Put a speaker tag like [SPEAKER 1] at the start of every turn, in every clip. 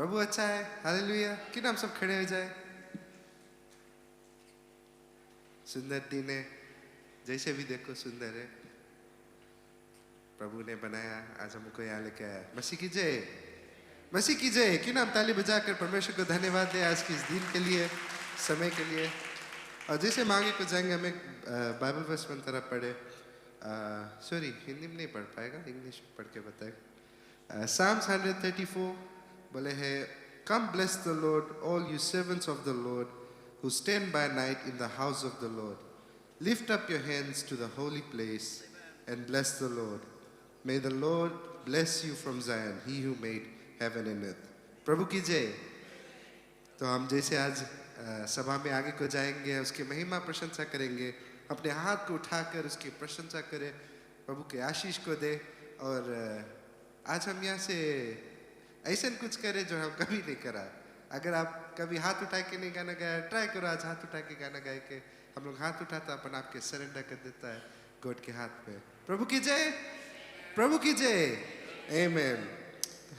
[SPEAKER 1] प्रभु अच्छा है, हालेलुया। कि हम सब खड़े हो जाए। सुंदर दिन है, जैसे भी देखो सुंदर है। प्रभु ने बनाया, आज हमको यहाँ लेके आया। मसीह की जय, मसीह की जय। कि हम ताली बजाकर परमेश्वर को धन्यवाद दें आज के इस दिन के लिए, समय के लिए। और जैसे हम आगे को जाएंगे, हमें बाइबल वर्स में तरफ पढ़े। सॉरी, हिंदी में नहीं पढ़ पाएगा, इंग्लिश में पढ़ के बताएगा। Psalms 134 बोले है, Come bless the Lord, all you servants of the Lord, who stand by night in the house of the Lord. Lift up your hands to the holy place and bless the Lord. May the Lord bless you from Zion, he who made heaven and earth. प्रभु की जय। तो हम जैसे आज सभा में आगे को जाएंगे, उसकी महिमा प्रशंसा करेंगे, अपने हाथ को उठाकर उसकी प्रशंसा करें, प्रभु के आशीष को दे। और आज हम यहाँ से ऐसा कुछ करें जो हम कभी नहीं करा। अगर आप कभी हाथ उठा के नहीं गाना गाया, ट्राई करो आज हाथ उठा के गाना गाए के। हम लोग हाथ उठाता अपन आपके सरेंडर कर देता है गॉड के हाथ पे। प्रभु की जय, प्रभु की जय, आमेन,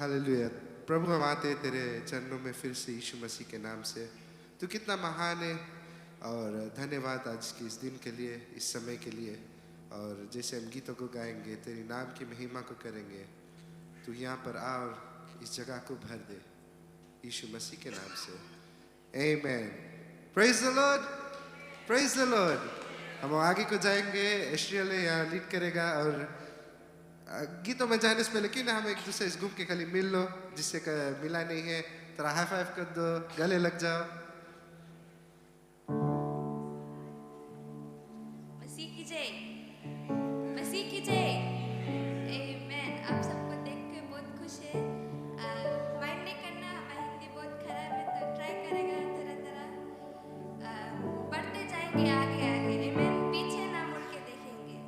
[SPEAKER 1] हालेलुया। प्रभु हम आते तेरे चरणों में फिर से यीशु मसीह के नाम से। तू कितना महान है, और धन्यवाद आज के इस दिन के लिए, इस समय के लिए। और जैसे हम गीतों को गाएंगे, तेरी नाम की महिमा को करेंगे। तू यहाँ पर आ और इस जगह को भर दे, यीशु मसीह के नाम से, आमेन। Praise the Lord, praise the Lord. हम आगे को जाएंगे, एश्रियल यहाँ लीड करेगा। और गीतों में जाने से पहले क्यों ना हम एक दूसरे से घूम के खाली मिल लो, जिससे मिला नहीं है। तेरा हाई फाइव कर दो, गले लग जाओ।
[SPEAKER 2] मसीह की जय, मसीह की जय, आमेन। आप सबको देख के बहुत खुश है। माइंड नहीं करना, हमारी हिंदी बहुत खराब है, तो ट्राई करेगा तरह तरह। बढ़ते जाएंगे आगे आगे, आमेन। पीछे ना मुड़ के देखेंगे।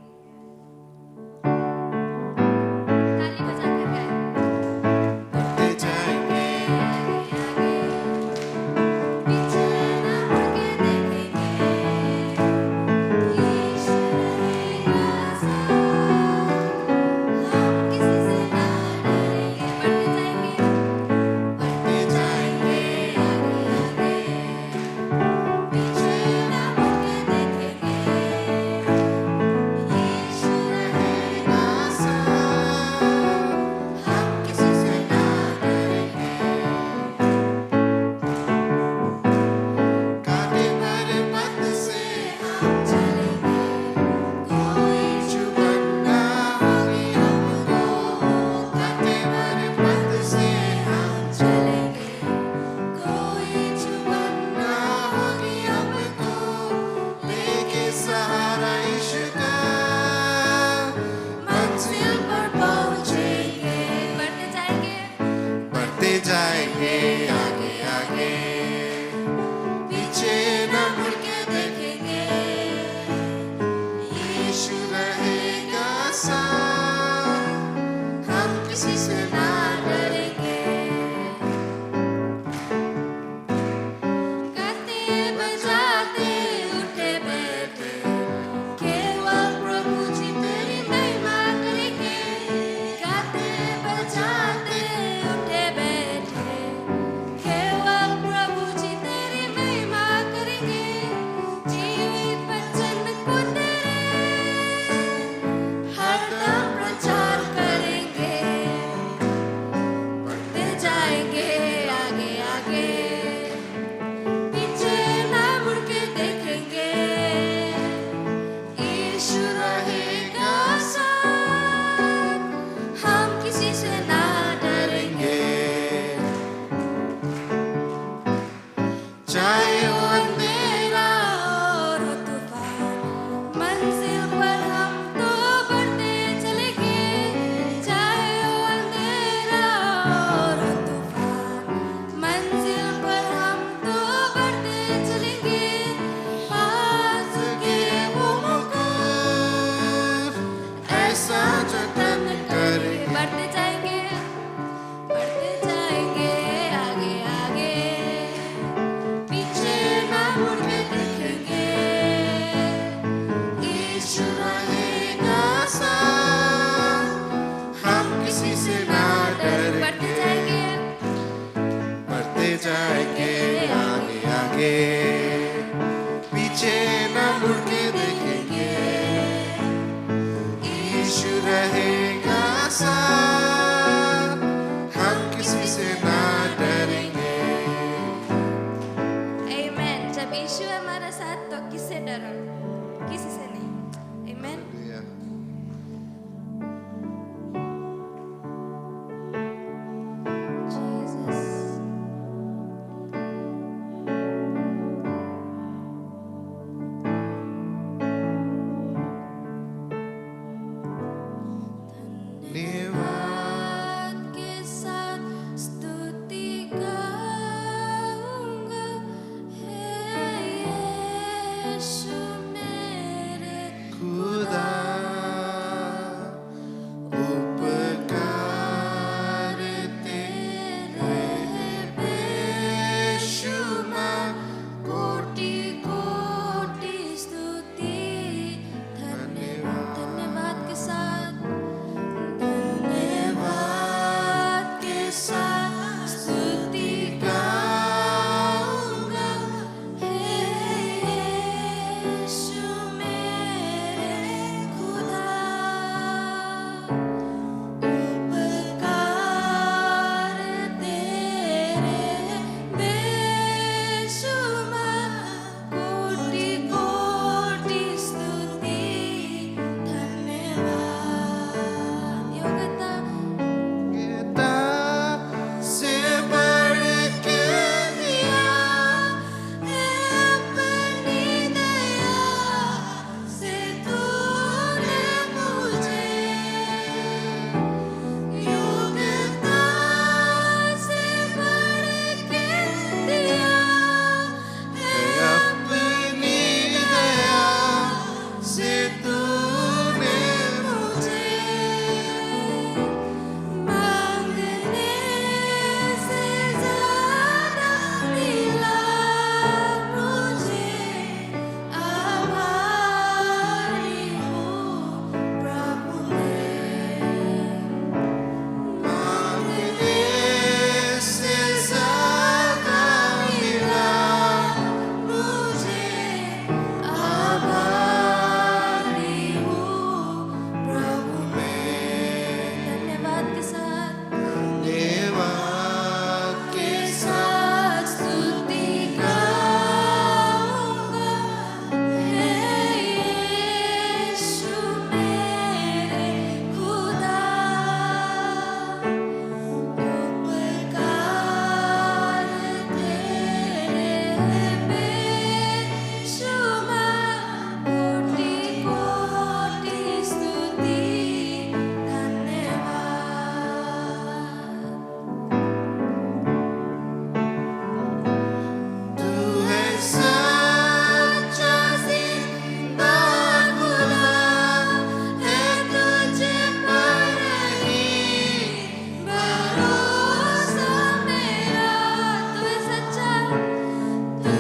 [SPEAKER 2] ताली बजा कर गाएं।
[SPEAKER 1] बढ़ते जाएंगे
[SPEAKER 2] आगे आगे, पीछे ना मुड़ के देखेंगे। यीशु रहेगा साथ, हम किसी से ना डरेंगे। बढ़ते जाएंगे, बढ़ते जाएंगे आगे आगे, पीछे ना मुड़ के देखेंगे। यीशु रहेगा साथ, हम किसी से ना डरेंगे।
[SPEAKER 1] कांटे भरे पथ से
[SPEAKER 2] हम चलेंगे, कोई
[SPEAKER 1] जुबान ना होगी हमको। कांटे भरे पथ से हम
[SPEAKER 2] चलेंगे, कोई चुभन
[SPEAKER 1] ना होगी हमको। लेके सहारा यीशु का,
[SPEAKER 2] मंजिल पर पहुंचेंगे। बढ़ते जाएंगे,
[SPEAKER 1] बढ़ते जाएंगे आगे आगे,
[SPEAKER 2] पीछे न मुड़ के देखेंगे।
[SPEAKER 1] यीशु रहेगा साथ, हम किसी से
[SPEAKER 2] ना डरेंगे। गाते बजाते उठे बैठे, केवल प्रभु जी तेरी महिमा करेंगे। गाते बजाते उठे बैठे,
[SPEAKER 1] जाएंगे आगे आगे, पीछे न मुड़ के देखेंगे, यीशु रहेगा साथ, हम किसी से ना डरेंगे।
[SPEAKER 2] Amen. जब यीशु हमारा साथ तो किससे डरो? किसी से नहीं। Amen. Jesus. धन्यवाद के साथ स्तुति गाऊंगा, हे यीशु मेरे
[SPEAKER 1] खुदा उपकार तेरे बेशुमार,
[SPEAKER 2] कोटि कोटि स्तुति। धन्यवाद के साथ, धन्यवाद के साथ स्तुति गाऊंगा, हे यीशु मेरे खुदा। उपकार तेरे बेशुमार, कोटि कोटि स्तुति। धन्यवाद। योग्यता
[SPEAKER 1] पिता से बढ़ के दिया
[SPEAKER 2] है अपनी दया से तूने मुझे, योग्यता से बढ़ के दिया है
[SPEAKER 1] अपनी दया से तूने
[SPEAKER 2] मुझे। मांगने से ज़्यादा मिला मुझे, आभारी हूँ प्रभु
[SPEAKER 1] मांगने से ज्यादा मिला
[SPEAKER 2] मुझे, आभारी हूँ प्रभु धन्यवाद के साथ,
[SPEAKER 1] धन्यवाद के
[SPEAKER 2] साथ स्तुति गाऊंगा, हे यीशु मेरे खुदा। उपकार तेरे बेशुमार, कोटि कोटि स्तुति। धन्यवाद।
[SPEAKER 1] तू है सच्चा जिंदा खुदा,
[SPEAKER 2] है तुझे पर ही भरोसा मेरा। तू है सच्चा, तू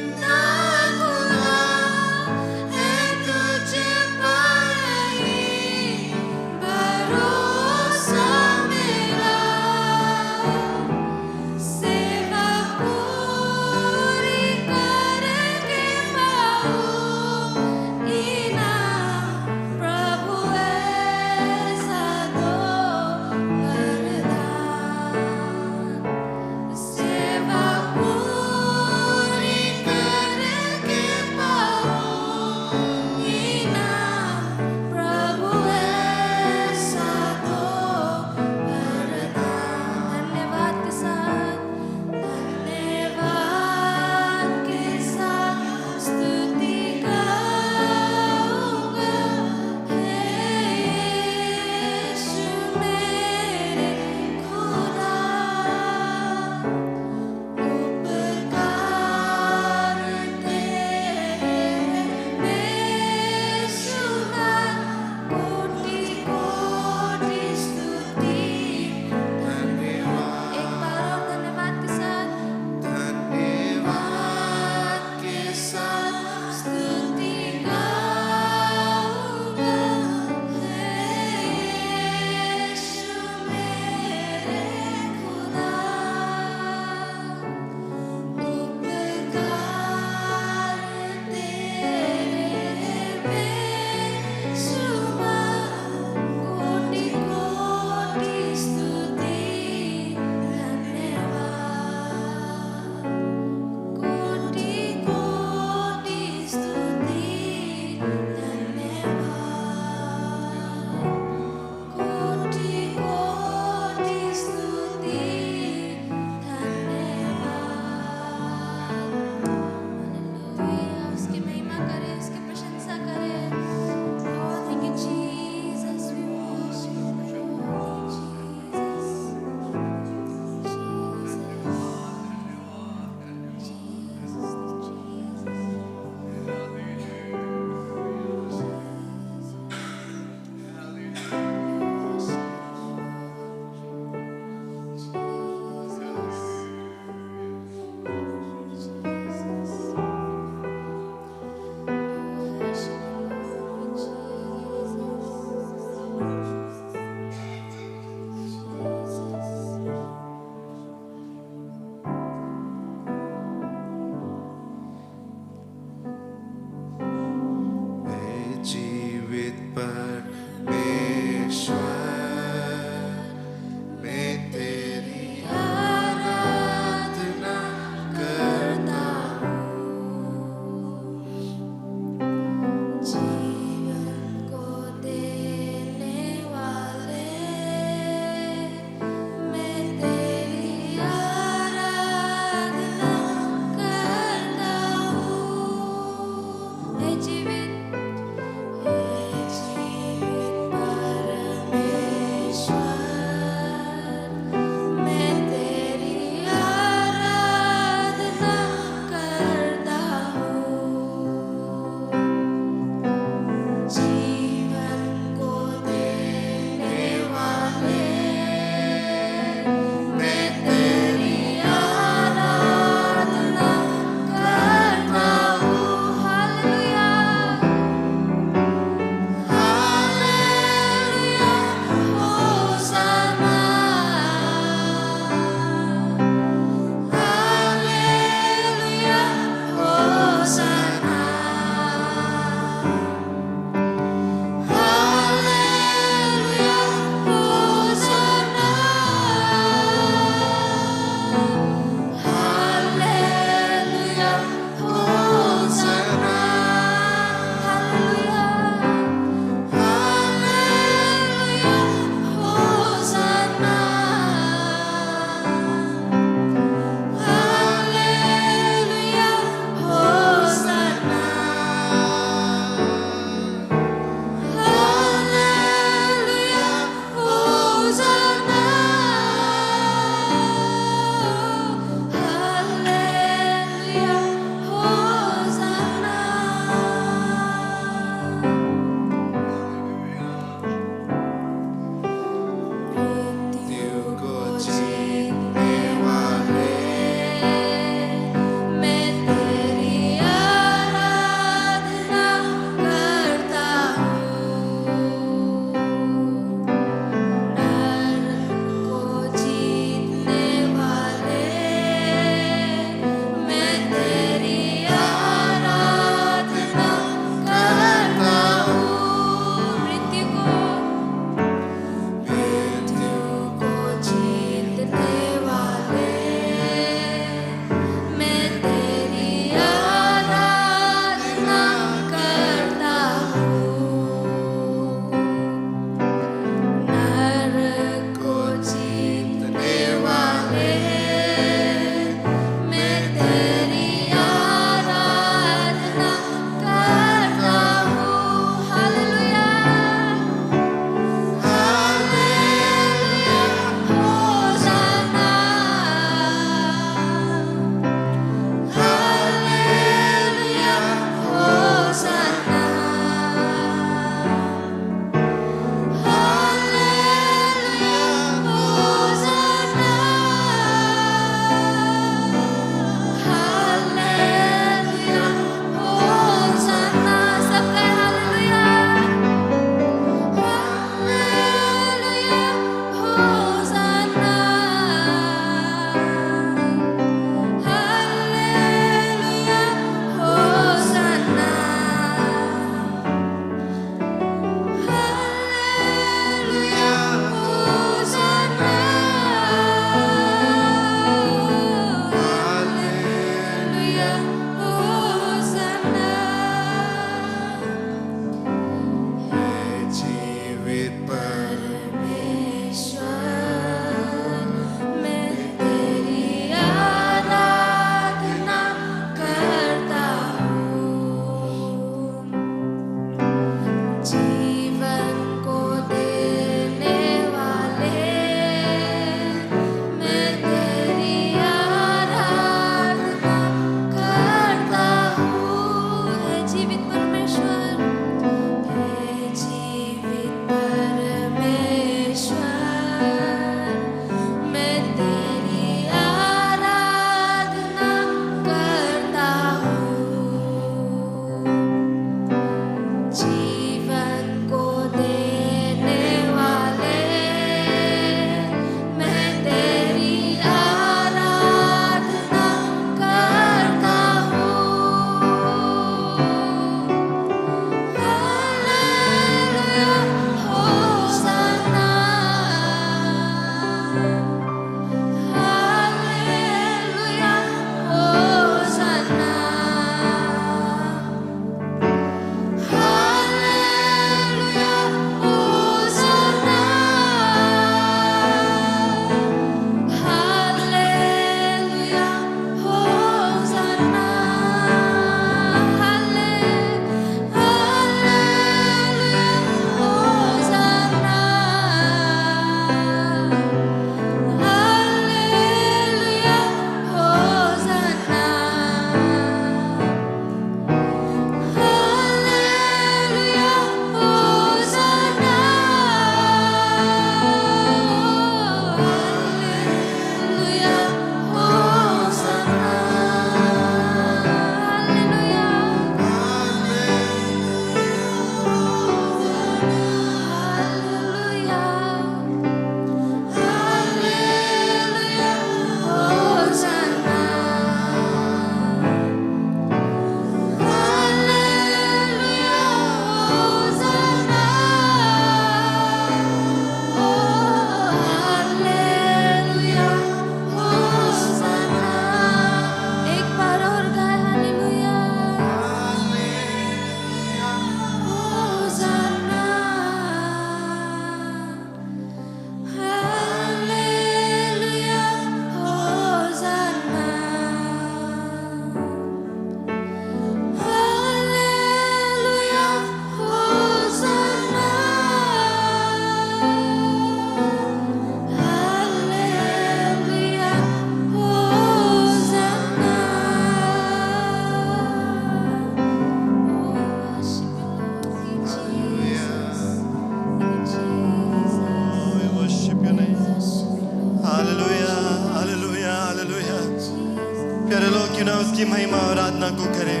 [SPEAKER 3] प्यारे लोग, क्यों ना उसकी महिमा और आराधना को करें।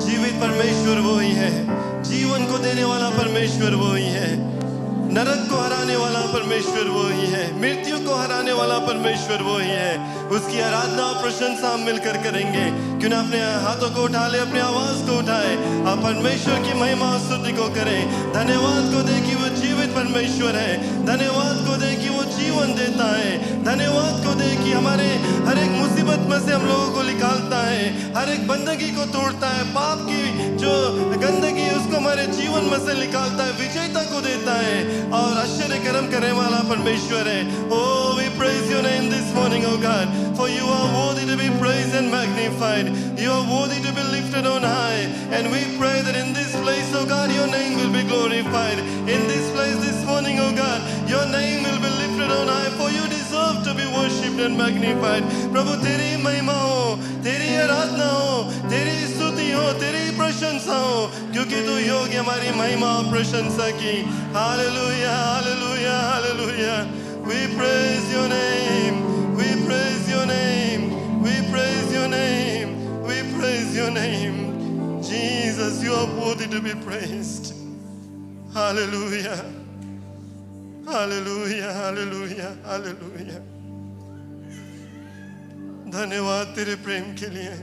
[SPEAKER 3] जीवित परमेश्वर वो ही है, जीवन को देने वाला परमेश्वर वो ही है, नरक को हराने वाला परमेश्वर वो ही है, मृत्यु को हराने वाला परमेश्वर वो ही है। उसकी आराधना और प्रशंसा हम मिलकर करेंगे। क्यों ना अपने हाथों को उठा ले, अपनी आवाज को उठाए, आप परमेश्वर की महिमा और स्तुति को करें। धन्यवाद को दे कि वो जीवित परमेश्वर है, धन्यवाद को दे कि वो जीवन देता है, धन्यवाद को दे कि हमारे हर एक मुसीबत में से हम लोगों को निकालता है, हर एक बंदगी को तोड़ता है, पाप की जो गंदगी है उसको हमारे जीवन में से निकालता है, विजयता को देता है और आश्चर्य कर्म करने वाला परमेश्वर है। Oh, we praise your name this morning, oh God, for you are worthy to be praised and magnified. You are worthy to be lifted on high, and we pray that in this place, oh God, your name will be glorified. In this place this morning, oh God, your name will be lifted on high, for you deserve to be worshipped and magnified. प्रभु तेरी महिमा हो, तेरी आराधना हो, तेरी स्तुति हो, तेरी प्रशंसा हो, क्योंकि तू योग्य हमारी महिमा और प्रशंसा की। Hallelujah, hallelujah, hallelujah. We praise your name, we praise your name, we praise your name, we praise your name. Jesus, you are worthy to be praised. Hallelujah, hallelujah, hallelujah, hallelujah. धन्यवाद तेरे प्रेम के लिए,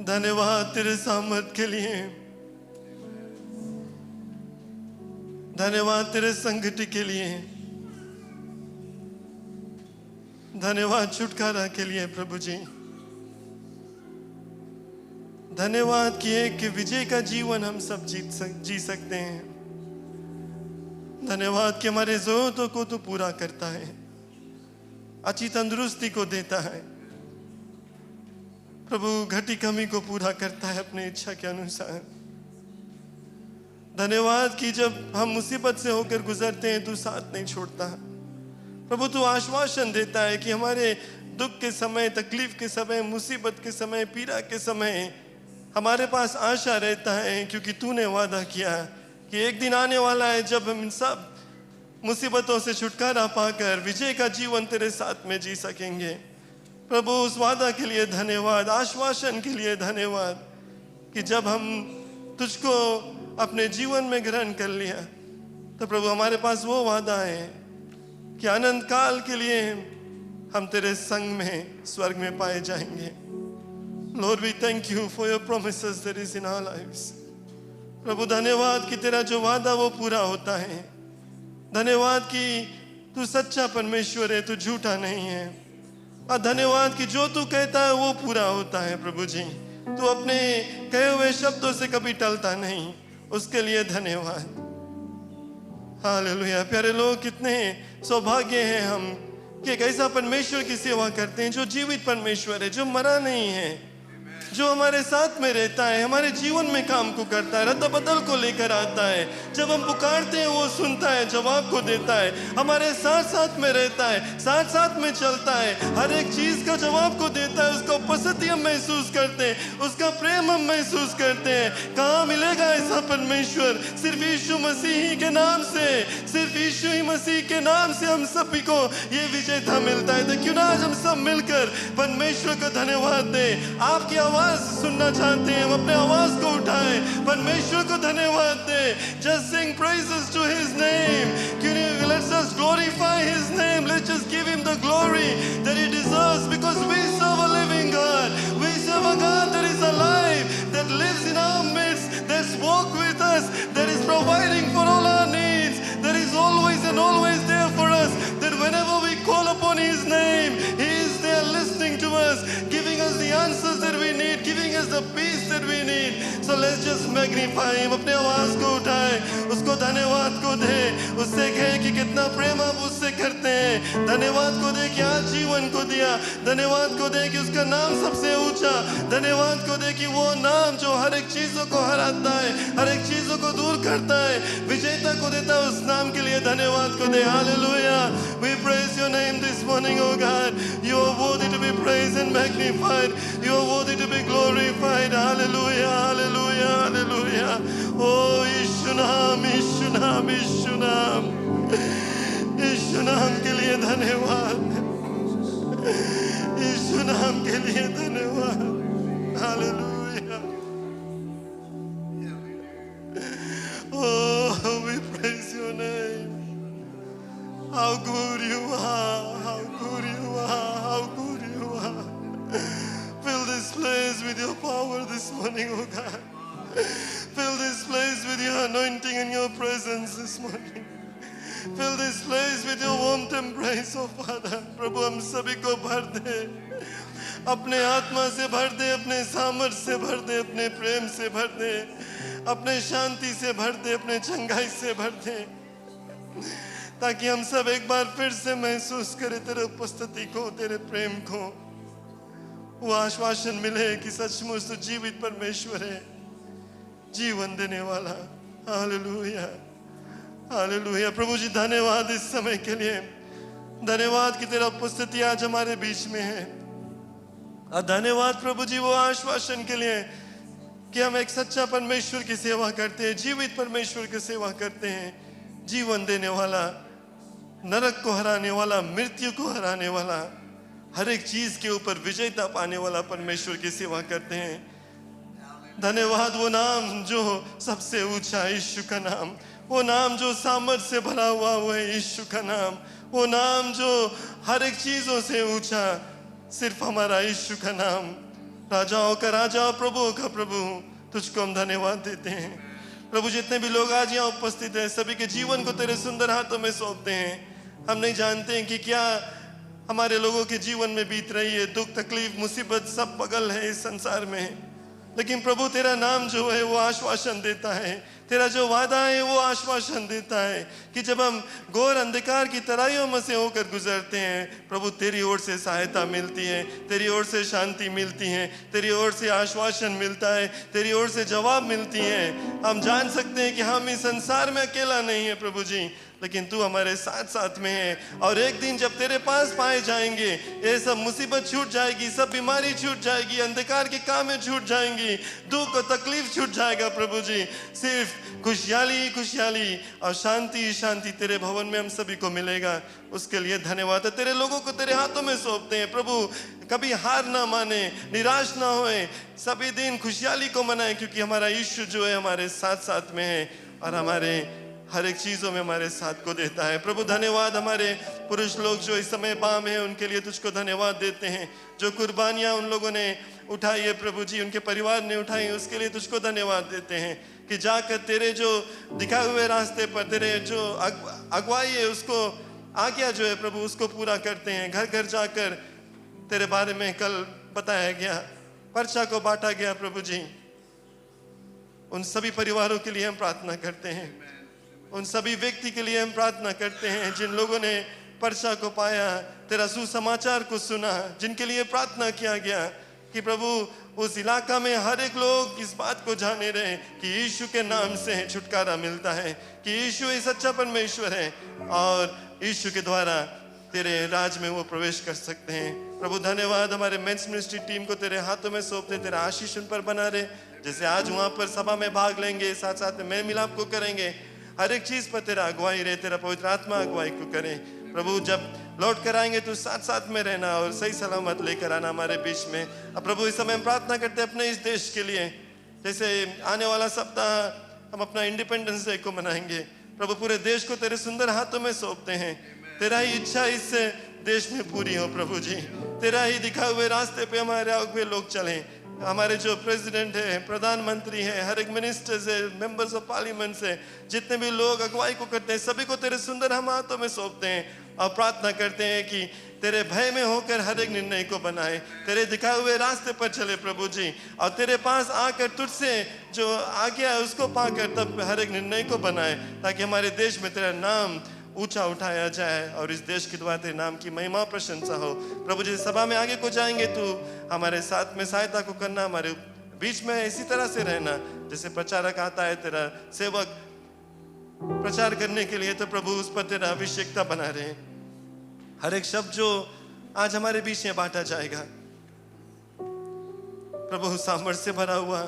[SPEAKER 3] धन्यवाद तेरे सामर्थ के लिए, धन्यवाद तेरे संगति के लिए, धन्यवाद छुटकारा के लिए प्रभु जी। धन्यवाद कि एक विजय का जीवन हम सब जी सकते हैं। धन्यवाद कि हमारे जरूरतों को तू पूरा करता है, अच्छी तंदुरुस्ती को देता है प्रभु, घटी कमी को पूरा करता है अपनी इच्छा के अनुसार। धन्यवाद कि जब हम मुसीबत से होकर गुजरते हैं तू साथ नहीं छोड़ता प्रभु, तू आश्वासन देता है कि हमारे दुख के समय, तकलीफ के समय, मुसीबत के समय, पीड़ा के समय हमारे पास आशा रहता है, क्योंकि तूने वादा किया कि एक दिन आने वाला है जब हम इन सब मुसीबतों से छुटकारा पाकर विजय का जीवन तेरे साथ में जी सकेंगे। प्रभु उस वादा के लिए धन्यवाद, आश्वासन के लिए धन्यवाद कि जब हम तुझको अपने जीवन में ग्रहण कर लिया तो प्रभु हमारे पास वो वादा है कि अनंत काल के लिए हम तेरे संग में स्वर्ग में पाए जाएंगे। Lord, we thank you for your promises that is in our lives. प्रभु धन्यवाद कि तेरा जो वादा वो पूरा होता है। धन्यवाद कि तू सच्चा परमेश्वर है, तू झूठा नहीं है। और धन्यवाद कि जो तू कहता है वो पूरा होता है प्रभु जी। तू अपने कहे हुए शब्दों से कभी टलता नहीं, उसके लिए धन्यवाद। हालेलुया। प्यारे लोग, कितने सौभाग्य हैं हम कि एक ऐसा परमेश्वर की सेवा करते हैं जो जीवित परमेश्वर है, जो मरा नहीं है, जो हमारे साथ में रहता है, हमारे जीवन में काम को करता है, रद्द बदल को लेकर आता है। जब हम पुकारते हैं वो सुनता है, जवाब को देता है, हमारे साथ साथ में रहता है, साथ साथ में चलता है, हर एक चीज का जवाब को देता है। उसका उपस्थिति हम महसूस करते हैं, उसका प्रेम हम महसूस करते हैं। कहाँ मिलेगा ऐसा परमेश्वर? सिर्फ यीशु मसीह ही के नाम से, सिर्फ यीशु ही मसीह के नाम से हम सभी को ये विजेता मिलता है। तो क्यों ना आज हम सब मिलकर परमेश्वर को धन्यवाद दें। आपकी आवाज सुनना चाहते हैं, हम अपने आवाज को उठाएं, परमेश्वर को धन्यवाद दें। Just sing praises to His name. Let's just glorify His name. Let's just give Him the glory that He deserves, because we serve a living God. We serve a God that is alive, that lives in our midst, that's walked with us, that is providing for all our needs, that is always and always there for us, that whenever we call upon His name, He is there listening to us, giving us the answers that we need, giving us the peace that we need. So let's just magnify Him. अपने आवाज को उठाए, उसको धन्यवाद को दे, उससे कहे कि कितना प्रेम आप उससे करते हैं। धन्यवाद को दे कि आज जीवन को दिया, धन्यवाद को दे कि उसका नाम सबसे ऊंचा, धन्यवाद को दे कि वो नाम जो हर एक चीजों को हराता है, हर एक चीजों को दूर करता है, विजेता को देता है, उस नाम के लिए धन्यवाद को दे। Hallelujah. We praise your name this morning, oh God. You are worthy to be praised and magnified. You are worthy to be glorified. Hallelujah, hallelujah, hallelujah. Oh, Yeshua naam, Yeshua naam, Yeshua naam. यीशु नाम के लिए धन्यवाद, यीशु नाम के लिए धन्यवाद। Hallelujah. Oh, we praise your name. How good you are, how good you are, how good you are. Fill this place with your power this morning, oh God. Fill this place with your anointing and your presence this morning. Fill this place with your warmth embrace, oh Father. प्रभु हम सभी को भर दे, अपने आत्मा से भर दे, अपने सामर्थ से भर दे, अपने प्रेम से भर दे, अपने शांति से भर दे, अपने चंगाई से भर दे, ताकि हम सब एक बार फिर से महसूस करें तेरे उपस्थिति को, तेरे प्रेम को। वो आश्वासन मिले कि सचमुच तो जीवित परमेश्वर है, जीवन देने वाला। Hallelujah, hallelujah. प्रभु जी धन्यवाद इस समय के लिए, धन्यवाद कि तेरा उपस्थिति आज हमारे बीच में है। और धन्यवाद प्रभु जी वो आश्वासन के लिए कि हम एक सच्चा परमेश्वर की सेवा करते हैं, जीवित परमेश्वर की सेवा करते हैं, जीवन देने वाला, नरक को हराने वाला, मृत्यु को हराने वाला, हर एक चीज के ऊपर विजयता पाने वाला परमेश्वर की सेवा करते हैं। धन्यवाद वो नाम जो सबसे ऊंचा, यीशु का नाम, वो नाम जो सामर्थ से भरा हुआ वो है यीशु का नाम, वो नाम जो हर एक चीजों से ऊंचा, सिर्फ हमारा यीशु का नाम। राजाओं का राजा, प्रभुओं का प्रभु, तुझको हम धन्यवाद देते हैं। प्रभु जितने भी लोग आज यहाँ उपस्थित हैं, सभी के जीवन को तेरे सुंदर हाथों में सौंपते हैं। हम नहीं जानते हैं कि क्या हमारे लोगों के जीवन में बीत रही है, दुख तकलीफ मुसीबत सब पगल है इस संसार में, लेकिन प्रभु तेरा नाम जो है वो आश्वासन देता है, तेरा जो वादा है वो आश्वासन देता है कि जब हम घोर अंधकार की तराइयों में से होकर गुजरते हैं, प्रभु तेरी ओर से सहायता मिलती है, तेरी ओर से शांति मिलती है, तेरी ओर से आश्वासन मिलता है, तेरी ओर से जवाब मिलती है। हम जान सकते हैं कि हम इस संसार में अकेला नहीं है प्रभु जी, लेकिन तू हमारे साथ साथ में है। और एक दिन जब तेरे पास पाए जाएंगे, ये सब मुसीबत छूट जाएगी, सब बीमारी छूट जाएगी, अंधकार के काम में छूट जाएंगी, दुख और तकलीफ छूट जाएगा प्रभु जी। सिर्फ खुशहाली खुशहाली और शांति शांति तेरे भवन में हम सभी को मिलेगा। उसके लिए धन्यवाद है। तेरे लोगों को तेरे हाथों में सौंपते हैं प्रभु, कभी हार ना माने, निराश ना होए, सभी दिन खुशहाली को मनाए, क्योंकि हमारा यीशु जो है हमारे साथ साथ में है और हमारे हर एक चीज़ों में हमारे साथ को देता है। प्रभु धन्यवाद, हमारे पुरुष लोग जो इस समय बाम है उनके लिए तुझको धन्यवाद देते हैं। जो कुर्बानियाँ उन लोगों ने उठाई है प्रभु जी, उनके परिवार ने उठाई है, उसके लिए तुझको धन्यवाद देते हैं कि जाकर तेरे जो दिखाए हुए रास्ते पर तेरे जो अगुवाई है उसको, आज्ञा जो है प्रभु उसको पूरा करते हैं। घर घर जाकर तेरे बारे में कल बताया गया, पर्चा को बांटा गया प्रभु जी, उन सभी परिवारों के लिए हम प्रार्थना करते हैं, उन सभी व्यक्ति के लिए हम प्रार्थना करते हैं जिन लोगों ने पर्चा को पाया, तेरा सुसमाचार को सुना, जिनके लिए प्रार्थना किया गया कि प्रभु उस इलाका में हर एक लोग इस बात को जाने रहे कि यीशु के नाम से छुटकारा मिलता है, कि यीशु ही सच्चा परमेश्वर है और यीशु के द्वारा तेरे राज में वो प्रवेश कर सकते हैं। प्रभु धन्यवाद, हमारे मेंस मिनिस्ट्री टीम को तेरे हाथों में सौंपते, तेरा आशीष उन पर बना रहे। जैसे आज वहाँ पर सभा में भाग लेंगे, साथ साथ में मेल मिलाप को करेंगे, हर एक चीज पर तेरा अगुवाई रहे, तेरा पवित्र आत्मा अगुवाई को करे। प्रभु जब लौट कर आएंगे तो साथ साथ में रहना और सही सलामत लेकर आना हमारे बीच में। अब प्रभु इस समय हम प्रार्थना करते हैं अपने इस देश के लिए, जैसे आने वाला सप्ताह हम अपना इंडिपेंडेंस डे को मनाएंगे। प्रभु पूरे देश को तेरे सुंदर हाथों में सौंपते हैं, तेरा ही इच्छा इस देश में पूरी हो प्रभु जी, तेरा ही दिखाए हुए रास्ते पे हमारे आगे लोग चलें। हमारे जो प्रेसिडेंट है, प्रधानमंत्री है, हर एक मिनिस्टर्स है, मेंबर्स ऑफ पार्लियामेंट से जितने भी लोग अगुवाई को करते हैं, सभी को तेरे सुंदर हम हाथों में सौंपते हैं और प्रार्थना करते हैं कि तेरे भय में होकर हर एक निर्णय को बनाए, तेरे दिखाए हुए रास्ते पर चले प्रभु जी, और तेरे पास आकर तुझसे जो आज्ञा है उसको पाकर तब हर एक निर्णय को बनाए, ताकि हमारे देश में तेरा नाम ऊंचा उठाया जाए और इस देश के द्वारा तेरे नाम की महिमा प्रशंसा हो। प्रभु जी सभा में आगे को जाएंगे, तू हमारे साथ में सहायता को करना, हमारे बीच में इसी तरह से रहना। जैसे प्रचारक आता है, तेरा सेवक प्रचार करने के लिए, तो प्रभु उस पर तेरा अभिषेकता बना रहे। हर एक शब्द जो आज हमारे बीच में बांटा जाएगा प्रभु सामर्थ्य से भरा हुआ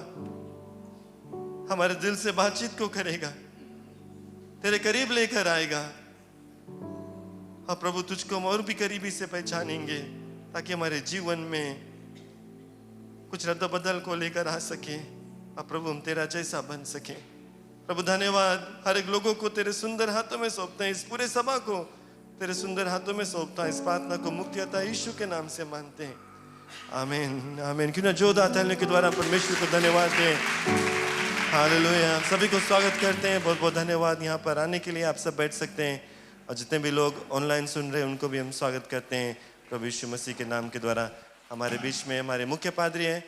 [SPEAKER 3] हमारे दिल से बातचीत को करेगा, तेरे करीब लेकर आएगा। हाँ प्रभु, तुझको हम और भी करीबी से पहचानेंगे, ताकि हमारे जीवन में कुछ रद्द-बदल को लेकर आ सके। अब प्रभु हम तेरा जैसा बन सके। प्रभु धन्यवाद, हर एक लोगों को तेरे सुंदर हाथों में सौंपते हैं, इस पूरे सभा को तेरे सुंदर हाथों में सौंपता है। इस प्रार्थना को मुक्ति अता यीशु के नाम से मानते हैं, आमीन आमीन। क्यों ना जोरदार तालियों के द्वारा परमेश्वर को धन्यवाद दें। हालेलुया। सभी को स्वागत करते हैं, बहुत बहुत धन्यवाद यहाँ पर आने के लिए। आप सब बैठ सकते हैं, और जितने भी लोग ऑनलाइन सुन रहे हैं उनको भी हम स्वागत करते हैं प्रभु यीशु मसीह के नाम के द्वारा। हमारे बीच में हमारे मुख्य पादरी हैं,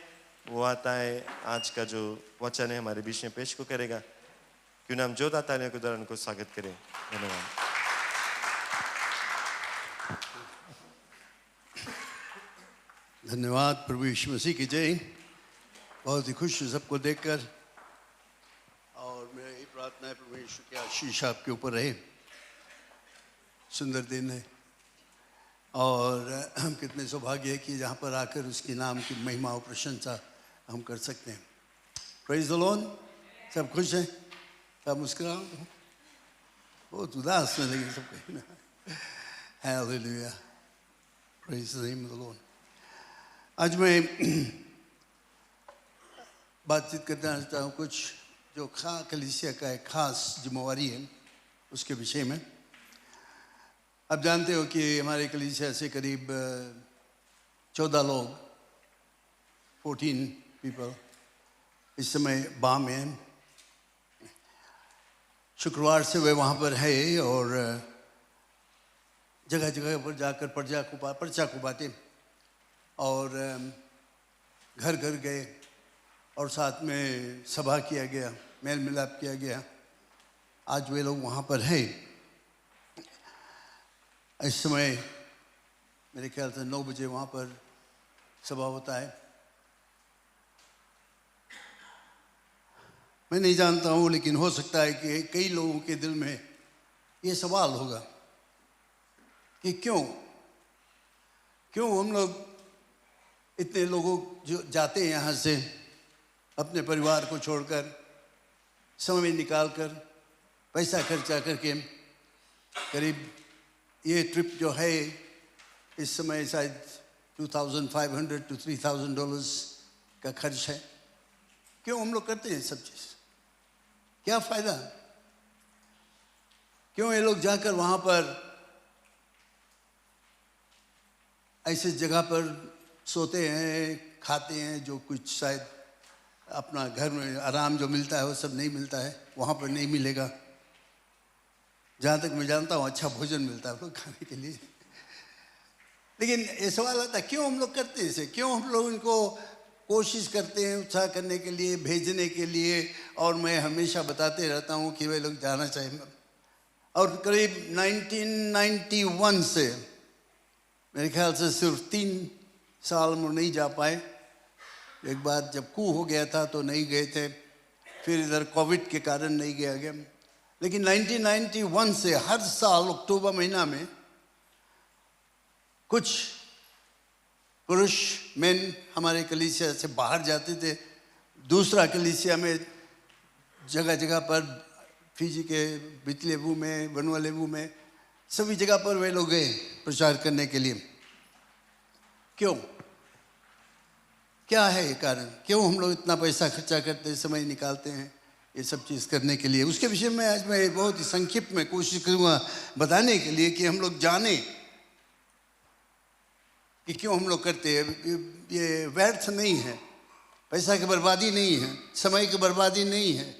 [SPEAKER 3] वो आता है, आज का जो वचन है हमारे बीच में पेश को करेगा। क्यों ना हम जोरदार तालियों के द्वारा उनको स्वागत करें। धन्यवाद।
[SPEAKER 4] धन्यवाद। प्रभु यीशु मसीह की जय। बहुत ही खुश हूँ सबको देखकर, और मेरी यही प्रार्थना है प्रभु यीशु की आशीष आपके ऊपर रहे। सुंदर दिन है, और हम कितने सौभाग्य है कि जहाँ पर आकर उसके नाम की महिमा और प्रशंसा हम कर सकते हैं। Praise the Lord. सब खुश हैं, सब मुस्कुराओ, बहुत उदास में लगे सब कहीं ना। Hallelujah, praise the name of the Lord. आज मैं बातचीत करना चाहता हूँ कुछ जो कलीसिया का एक खास जिम्मेवारी है उसके विषय में। आप जानते हो कि हमारे कलीसिया से करीब 14 लोग, 14 पीपल इस समय बाम में हैं। शुक्रवार से वे वहाँ पर है, और जगह जगह पर जाकर पर्चा को बांटे, और घर घर गए, और साथ में सभा किया गया, मेल मिलाप किया गया। आज वे लोग वहाँ पर हैं। इस समय मेरे ख्याल से 9 बजे वहाँ पर सभा होता है। मैं नहीं जानता हूँ, लेकिन हो सकता है कि कई लोगों के दिल में ये सवाल होगा कि क्यों हम लोग इतने लोगों जो जाते हैं यहाँ से अपने परिवार को छोड़कर, समय निकालकर, पैसा खर्चा करके। करीब ये ट्रिप जो है इस समय शायद $2,500 to $3,000 का खर्च है। क्यों हम लोग करते हैं सब चीज़? क्या फ़ायदा? क्यों ये लोग जाकर वहाँ पर ऐसे जगह पर सोते हैं, खाते हैं, जो कुछ शायद अपना घर में आराम जो मिलता है वो सब नहीं मिलता है, वहाँ पर नहीं मिलेगा। जहाँ तक मैं जानता हूँ अच्छा भोजन मिलता है लोग खाने के लिए। लेकिन ये सवाल आता है क्यों हम लोग करते हैं इसे? क्यों हम लोग इनको कोशिश करते हैं उत्साह करने के लिए, भेजने के लिए? और मैं हमेशा बताते रहता हूँ कि वे लोग जाना चाहिए। और करीब 1991 से मेरे ख्याल से सिर्फ 3 साल में नहीं जा पाए। एक बार जब कू हो गया था तो नहीं गए थे, फिर इधर कोविड के कारण नहीं गया। लेकिन 1991 से हर साल अक्टूबर महीना में कुछ पुरुष मेन हमारे कलीसिया से बाहर जाते थे, दूसरा कलीसिया में जगह जगह पर, फिजी के बितलेबू में, वनुआलेबू में, सभी जगह पर वे लोग गए प्रचार करने के लिए। क्यों? क्या है ये कारण? क्यों हम लोग इतना पैसा खर्चा करते हैं, समय निकालते हैं ये सब चीज़ करने के लिए? उसके विषय में आज मैं बहुत ही संक्षिप्त में कोशिश करूँगा बताने के लिए कि हम लोग जाने कि क्यों हम लोग करते हैं। ये व्यर्थ नहीं है, पैसा की बर्बादी नहीं है, समय की बर्बादी नहीं है,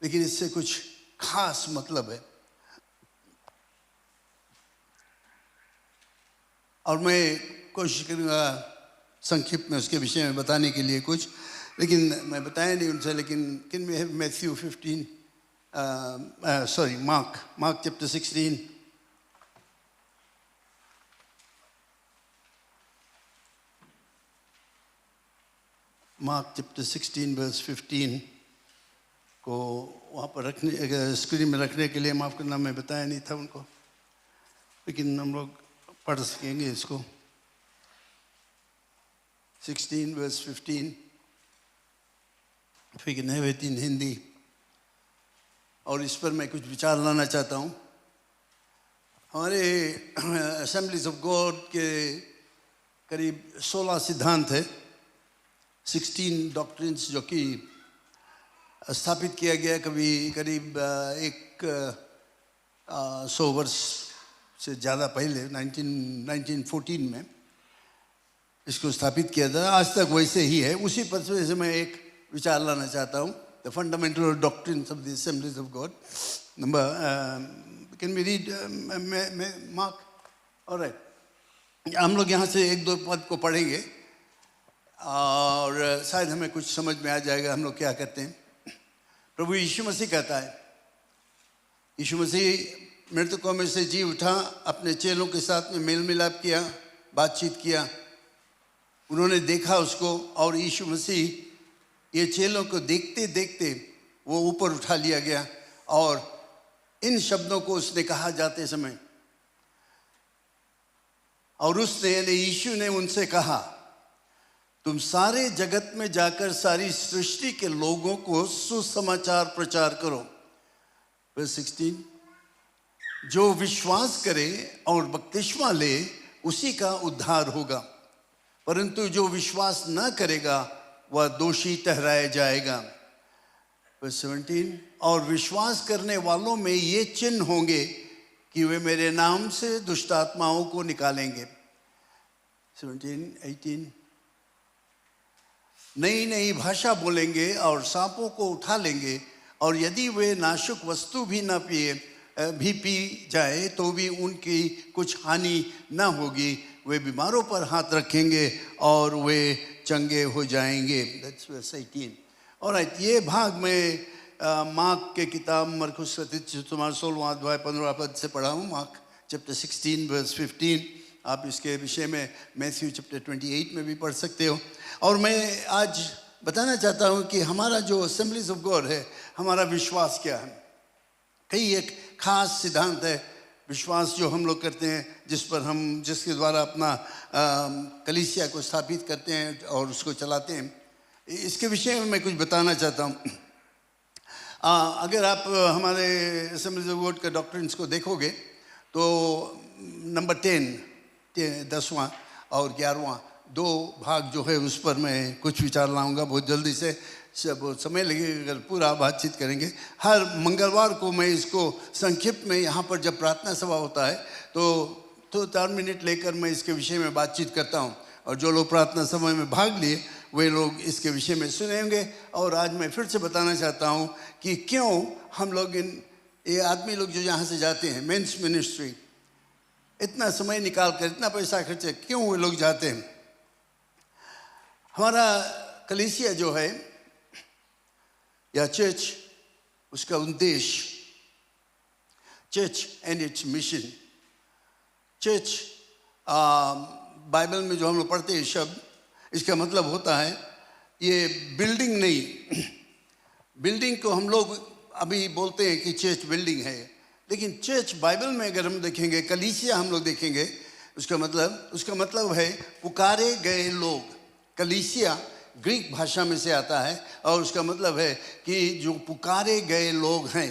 [SPEAKER 4] लेकिन इससे कुछ खास मतलब है। और मैं कोशिश करूँगा संक्षिप्त में उसके विषय में बताने के लिए कुछ, लेकिन मैं बताया नहीं उनसे। लेकिन किन में है Matthew 15 Mark chapter 16 Mark chapter 16 verse 15 को वहाँ पर रखने, स्क्रीन में रखने के लिए, माफ़ करना मैं बताया नहीं था उनको, लेकिन हम लोग पढ़ सकेंगे इसको। 16 verse 15, if we can have it in Hindi. और इस पर मैं कुछ विचार लाना चाहता हूँ। हमारे असेंबलीज ऑफ गॉड के करीब 16 सिद्धांत है, 16 डॉक्ट्रिन्स जो कि स्थापित किया गया कभी करीब 100 वर्ष से ज़्यादा पहले 1914 में इसको स्थापित किया था। आज तक वैसे ही है। उसी पर से मैं एक विचार लाना चाहता हूँ, the fundamental doctrines of the assemblies of God. Number can we read Mark? Alright, हम लोग यहाँ से एक दो पद को पढ़ेंगे और शायद हमें कुछ समझ में आ जाएगा हम लोग क्या करते हैं। प्रभु यीशु मसीह कहता है, यीशु मसीह मृतकों में से जी उठा, अपने चेलों के साथ में मेल मिलाप किया, बातचीत किया, उन्होंने देखा उसको, और यीशु मसीह ये चेलों को देखते देखते वो ऊपर उठा लिया गया और इन शब्दों को उसने कहा जाते समय, और उसने यानी यीशु ने उनसे कहा, तुम सारे जगत में जाकर सारी सृष्टि के लोगों को सुसमाचार प्रचार करो। वर्स 16, जो विश्वास करे और बपतिस्मा ले उसी का उद्धार होगा, परंतु जो विश्वास न करेगा वह दोषी ठहराया जाएगा। वर्स 17, और विश्वास करने वालों में ये चिन्ह होंगे कि वे मेरे नाम से दुष्ट आत्माओं को निकालेंगे। 17, 18, नई नई भाषा बोलेंगे और सांपों को उठा लेंगे, और यदि वे नाशुक वस्तु भी न पी जाए तो भी उनकी कुछ हानि न होगी। वे बीमारों पर हाथ रखेंगे और वे चंगे हो जाएंगे। That's verse 18. ऑलराइट, ये भाग में मार्क के किताब मरकुस 16वां अध्याय 15 पद से पढ़ा हूँ। Mark chapter 16 verse 15। आप इसके विषय में मैथ्यू चैप्टर 28 में भी पढ़ सकते हो। और मैं आज बताना चाहता हूँ कि हमारा जो असेंबलीज ऑफ गॉड है, हमारा विश्वास क्या है। कई एक खास सिद्धांत है विश्वास जो हम लोग करते हैं, जिसके द्वारा अपना कलीसिया को स्थापित करते हैं और उसको चलाते हैं। इसके विषय में मैं कुछ बताना चाहता हूँ। अगर आप हमारे असेंबलीज ऑफ गॉड के डॉक्ट्रिन्स को देखोगे तो नंबर 10वां और 11वां दो भाग जो है उस पर मैं कुछ विचार लाऊंगा बहुत जल्दी से। सब समय लगेगा अगर पूरा बातचीत करेंगे। हर मंगलवार को मैं इसको संक्षिप्त में यहाँ पर जब प्रार्थना सभा होता है तो 4 मिनट लेकर मैं इसके विषय में बातचीत करता हूँ, और जो लोग प्रार्थना सभा में भाग लिए वे लोग इसके विषय में सुनेंगे। और आज मैं फिर से बताना चाहता हूँ कि क्यों हम लोग ये आदमी लोग जो यहाँ से जाते हैं मेंस मिनिस्ट्री, इतना समय निकाल कर इतना पैसा खर्चे क्यों वे लोग जाते हैं। हमारा कलीसिया जो है या चर्च, उसका उद्देश्य, church and it's mission. Church Bible में जो हम लोग पढ़ते हैं शब्द, इसका मतलब होता है ये बिल्डिंग नहीं। बिल्डिंग को हम लोग अभी बोलते हैं कि चर्च बिल्डिंग है, लेकिन चर्च बाइबल में अगर हम देखेंगे, कलीसिया हम लोग देखेंगे, उसका मतलब है पुकारे गए लोग। कलीसिया ग्रीक भाषा में से आता है और उसका मतलब है कि जो पुकारे गए लोग हैं,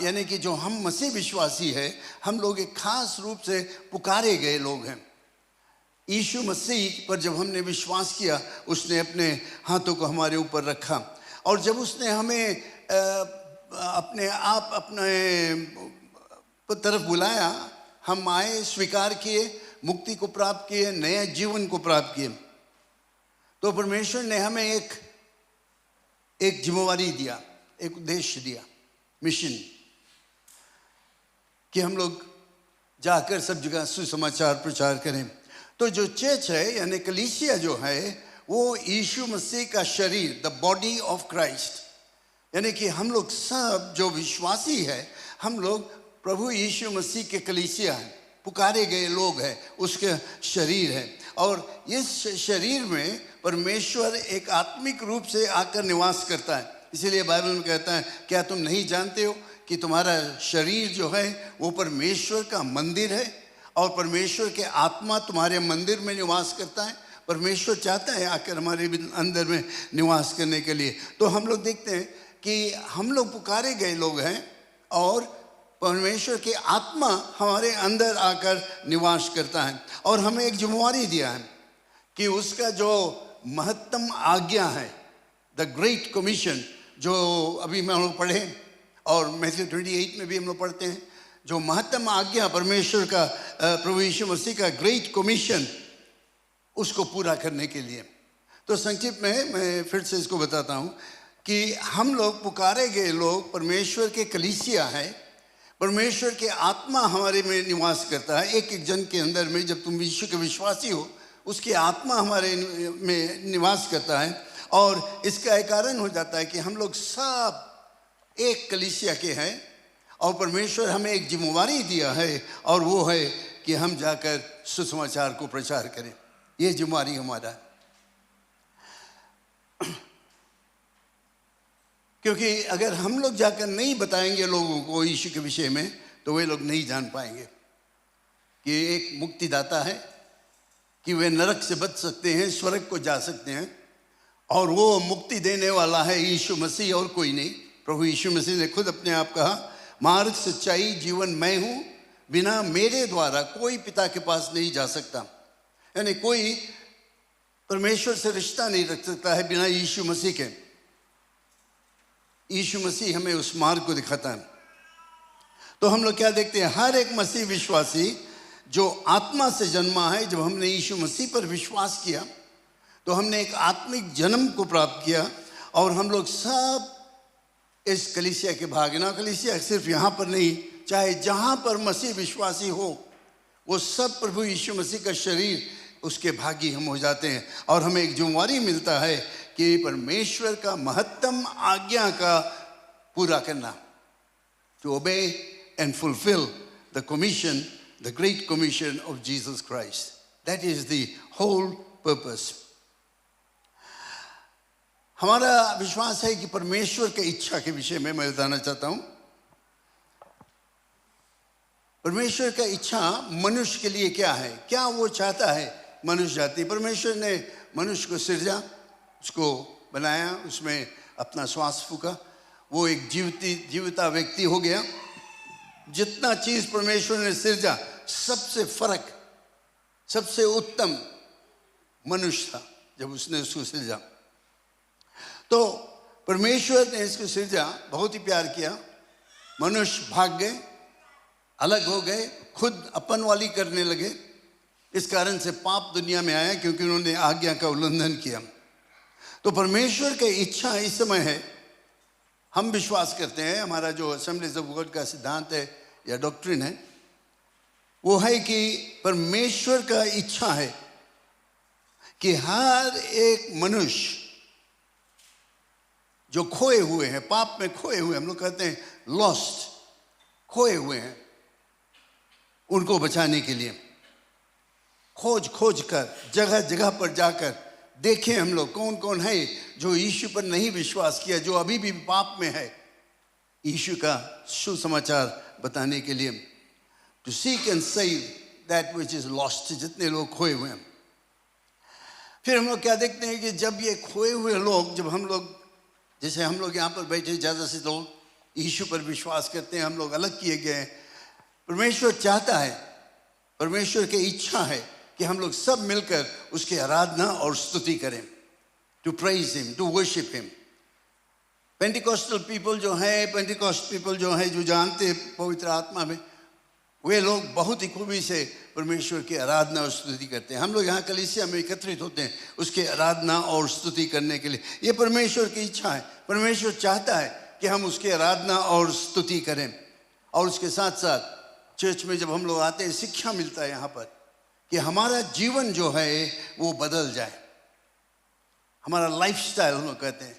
[SPEAKER 4] यानी कि जो हम मसीह विश्वासी हैं, हम लोग एक खास रूप से पुकारे गए लोग हैं। यीशु मसीह पर जब हमने विश्वास किया, उसने अपने हाथों को हमारे ऊपर रखा, और जब उसने हमें अपने तरफ बुलाया, हम आए, स्वीकार किए, मुक्ति को प्राप्त किए, नए जीवन को प्राप्त किए, तो परमेश्वर ने हमें एक जिम्मेवारी दिया, एक उद्देश्य दिया, मिशन, कि हम लोग जाकर सब जगह सुसमाचार प्रचार करें। तो जो चर्च है यानी कलीसिया जो है वो यीशु मसीह का शरीर, द बॉडी ऑफ क्राइस्ट, यानी कि हम लोग सब जो विश्वासी है, हम लोग प्रभु यीशु मसीह के कलीसिया हैं, पुकारे गए लोग हैं, उसके शरीर है। और इस शरीर में परमेश्वर एक आत्मिक रूप से आकर निवास करता है। इसीलिए बाइबल में कहता है, क्या तुम नहीं जानते हो कि तुम्हारा शरीर जो है वो परमेश्वर का मंदिर है और परमेश्वर के आत्मा तुम्हारे मंदिर में निवास करता है। परमेश्वर चाहता है आकर हमारे अंदर में निवास करने के लिए। तो हम लोग देखते हैं कि हम लोग पुकारे गए लोग हैं और परमेश्वर की आत्मा हमारे अंदर आकर निवास करता है और हमें एक जिम्मेवारी दिया है कि उसका जो महत्तम आज्ञा है, द ग्रेट कमीशन, जो अभी हम लोग पढ़े और मैथ्यू 28 में भी हम लोग पढ़ते हैं, जो महत्तम आज्ञा परमेश्वर का, प्रभु यीशु मसीह का ग्रेट कमीशन, उसको पूरा करने के लिए। तो संक्षिप्त में मैं फिर से इसको बताता हूँ कि हम लोग पुकारे गए लोग परमेश्वर के कलीसिया है। परमेश्वर के आत्मा हमारे में निवास करता है, एक एक जन के अंदर में। जब तुम यीशु के विश्वासी हो, उसकी आत्मा हमारे में निवास करता है और इसका एक कारण हो जाता है कि हम लोग सब एक कलीसिया के हैं और परमेश्वर हमें एक जिम्मेवारी दिया है और वो है कि हम जाकर सुसमाचार को प्रचार करें। ये जिम्मेवारी हमारा है। क्योंकि अगर हम लोग जाकर नहीं बताएंगे लोगों को यीशु के विषय में, तो वे लोग नहीं जान पाएंगे कि एक मुक्तिदाता है, कि वे नरक से बच सकते हैं, स्वर्ग को जा सकते हैं, और वो मुक्ति देने वाला है यीशु मसीह और कोई नहीं। प्रभु यीशु मसीह ने खुद अपने आप कहा, मार्ग, सच्चाई, जीवन मैं हूँ, बिना मेरे द्वारा कोई पिता के पास नहीं जा सकता। यानी कोई परमेश्वर से रिश्ता नहीं रख सकता है बिना यीशु मसीह के। यीशु मसीह हमें उस मार्ग को दिखाता है। तो हम लोग क्या देखते हैं, हर एक मसीह विश्वासी जो आत्मा से जन्मा है, जब हमने यीशु मसीह पर विश्वास किया तो हमने एक आत्मिक जन्म को प्राप्त किया और हम लोग सब इस कलीसिया के भाग। ना कलीसिया सिर्फ यहाँ पर नहीं, चाहे जहाँ पर मसीह विश्वासी हो, वो सब प्रभु यीशु मसीह का शरीर, उसके भागी हम हो जाते हैं। और हमें एक जिम्मेवारी मिलता है कि परमेश्वर का महत्तम आज्ञा का पूरा करना, to obey and fulfil the commission, the great commission of Jesus Christ. That is the whole purpose. हमारा विश्वास है कि परमेश्वर की इच्छा के विषय में मैं बताना चाहता हूं। परमेश्वर का इच्छा मनुष्य के लिए क्या है, क्या वो चाहता है मनुष्य जाति। परमेश्वर ने मनुष्य को सृजा, उसको बनाया, उसमें अपना श्वास फूका, वो एक जीवता व्यक्ति हो गया। जितना चीज परमेश्वर ने सृजा, सबसे फर्क, सबसे उत्तम मनुष्य था जब उसने उसको सृजा। तो परमेश्वर ने इसको सृजा, बहुत ही प्यार किया। मनुष्य भाग गए, अलग हो गए, खुद अपन वाली करने लगे। इस कारण से पाप दुनिया में आया, क्योंकि उन्होंने आज्ञा का उल्लंघन किया। तो परमेश्वर की इच्छा इस समय है, हम विश्वास करते हैं, हमारा जो असेंबलीज ऑफ गॉड का सिद्धांत है या डॉक्ट्रिन है, वो है कि परमेश्वर का इच्छा है कि हर एक मनुष्य जो खोए हुए हैं, पाप में खोए हुए, हम लोग कहते हैं लॉस्ट, खोए हुए हैं, उनको बचाने के लिए खोज खोज कर, जगह जगह पर जाकर देखें हम लोग कौन कौन है जो यीशु पर नहीं विश्वास किया, जो अभी भी पाप में है, यीशु का सुसमाचार बताने के लिए। To seek and save that which is lost, जितने लोग खोए हुए हैं। फिर हम लोग क्या देखते हैं कि जब ये खोए हुए लोग, जब हम लोग, जैसे हम लोग यहाँ पर बैठे ज़्यादा से लोग यीशु पर विश्वास करते हैं, हम लोग अलग किए गए हैं। परमेश्वर चाहता है, परमेश्वर की इच्छा है कि हम लोग सब मिलकर उसकी आराधना और स्तुति करें, to praise him, to worship him. Pentecostal people जो है, पेंटिकॉस्ट पीपल जो है, जो जानते हैं पवित्र आत्मा में, वे लोग बहुत ही खूबी से परमेश्वर की आराधना और स्तुति करते हैं। हम लोग यहाँ कलीसिया में एकत्रित होते हैं उसके आराधना और स्तुति करने के लिए। ये परमेश्वर की इच्छा है। परमेश्वर चाहता है कि हम उसकी आराधना और स्तुति करें। और उसके साथ साथ चर्च में जब हम लोग आते हैं, शिक्षा मिलता है यहाँ पर कि हमारा जीवन जो है वो बदल जाए, हमारा लाइफस्टाइल हम लोग कहते हैं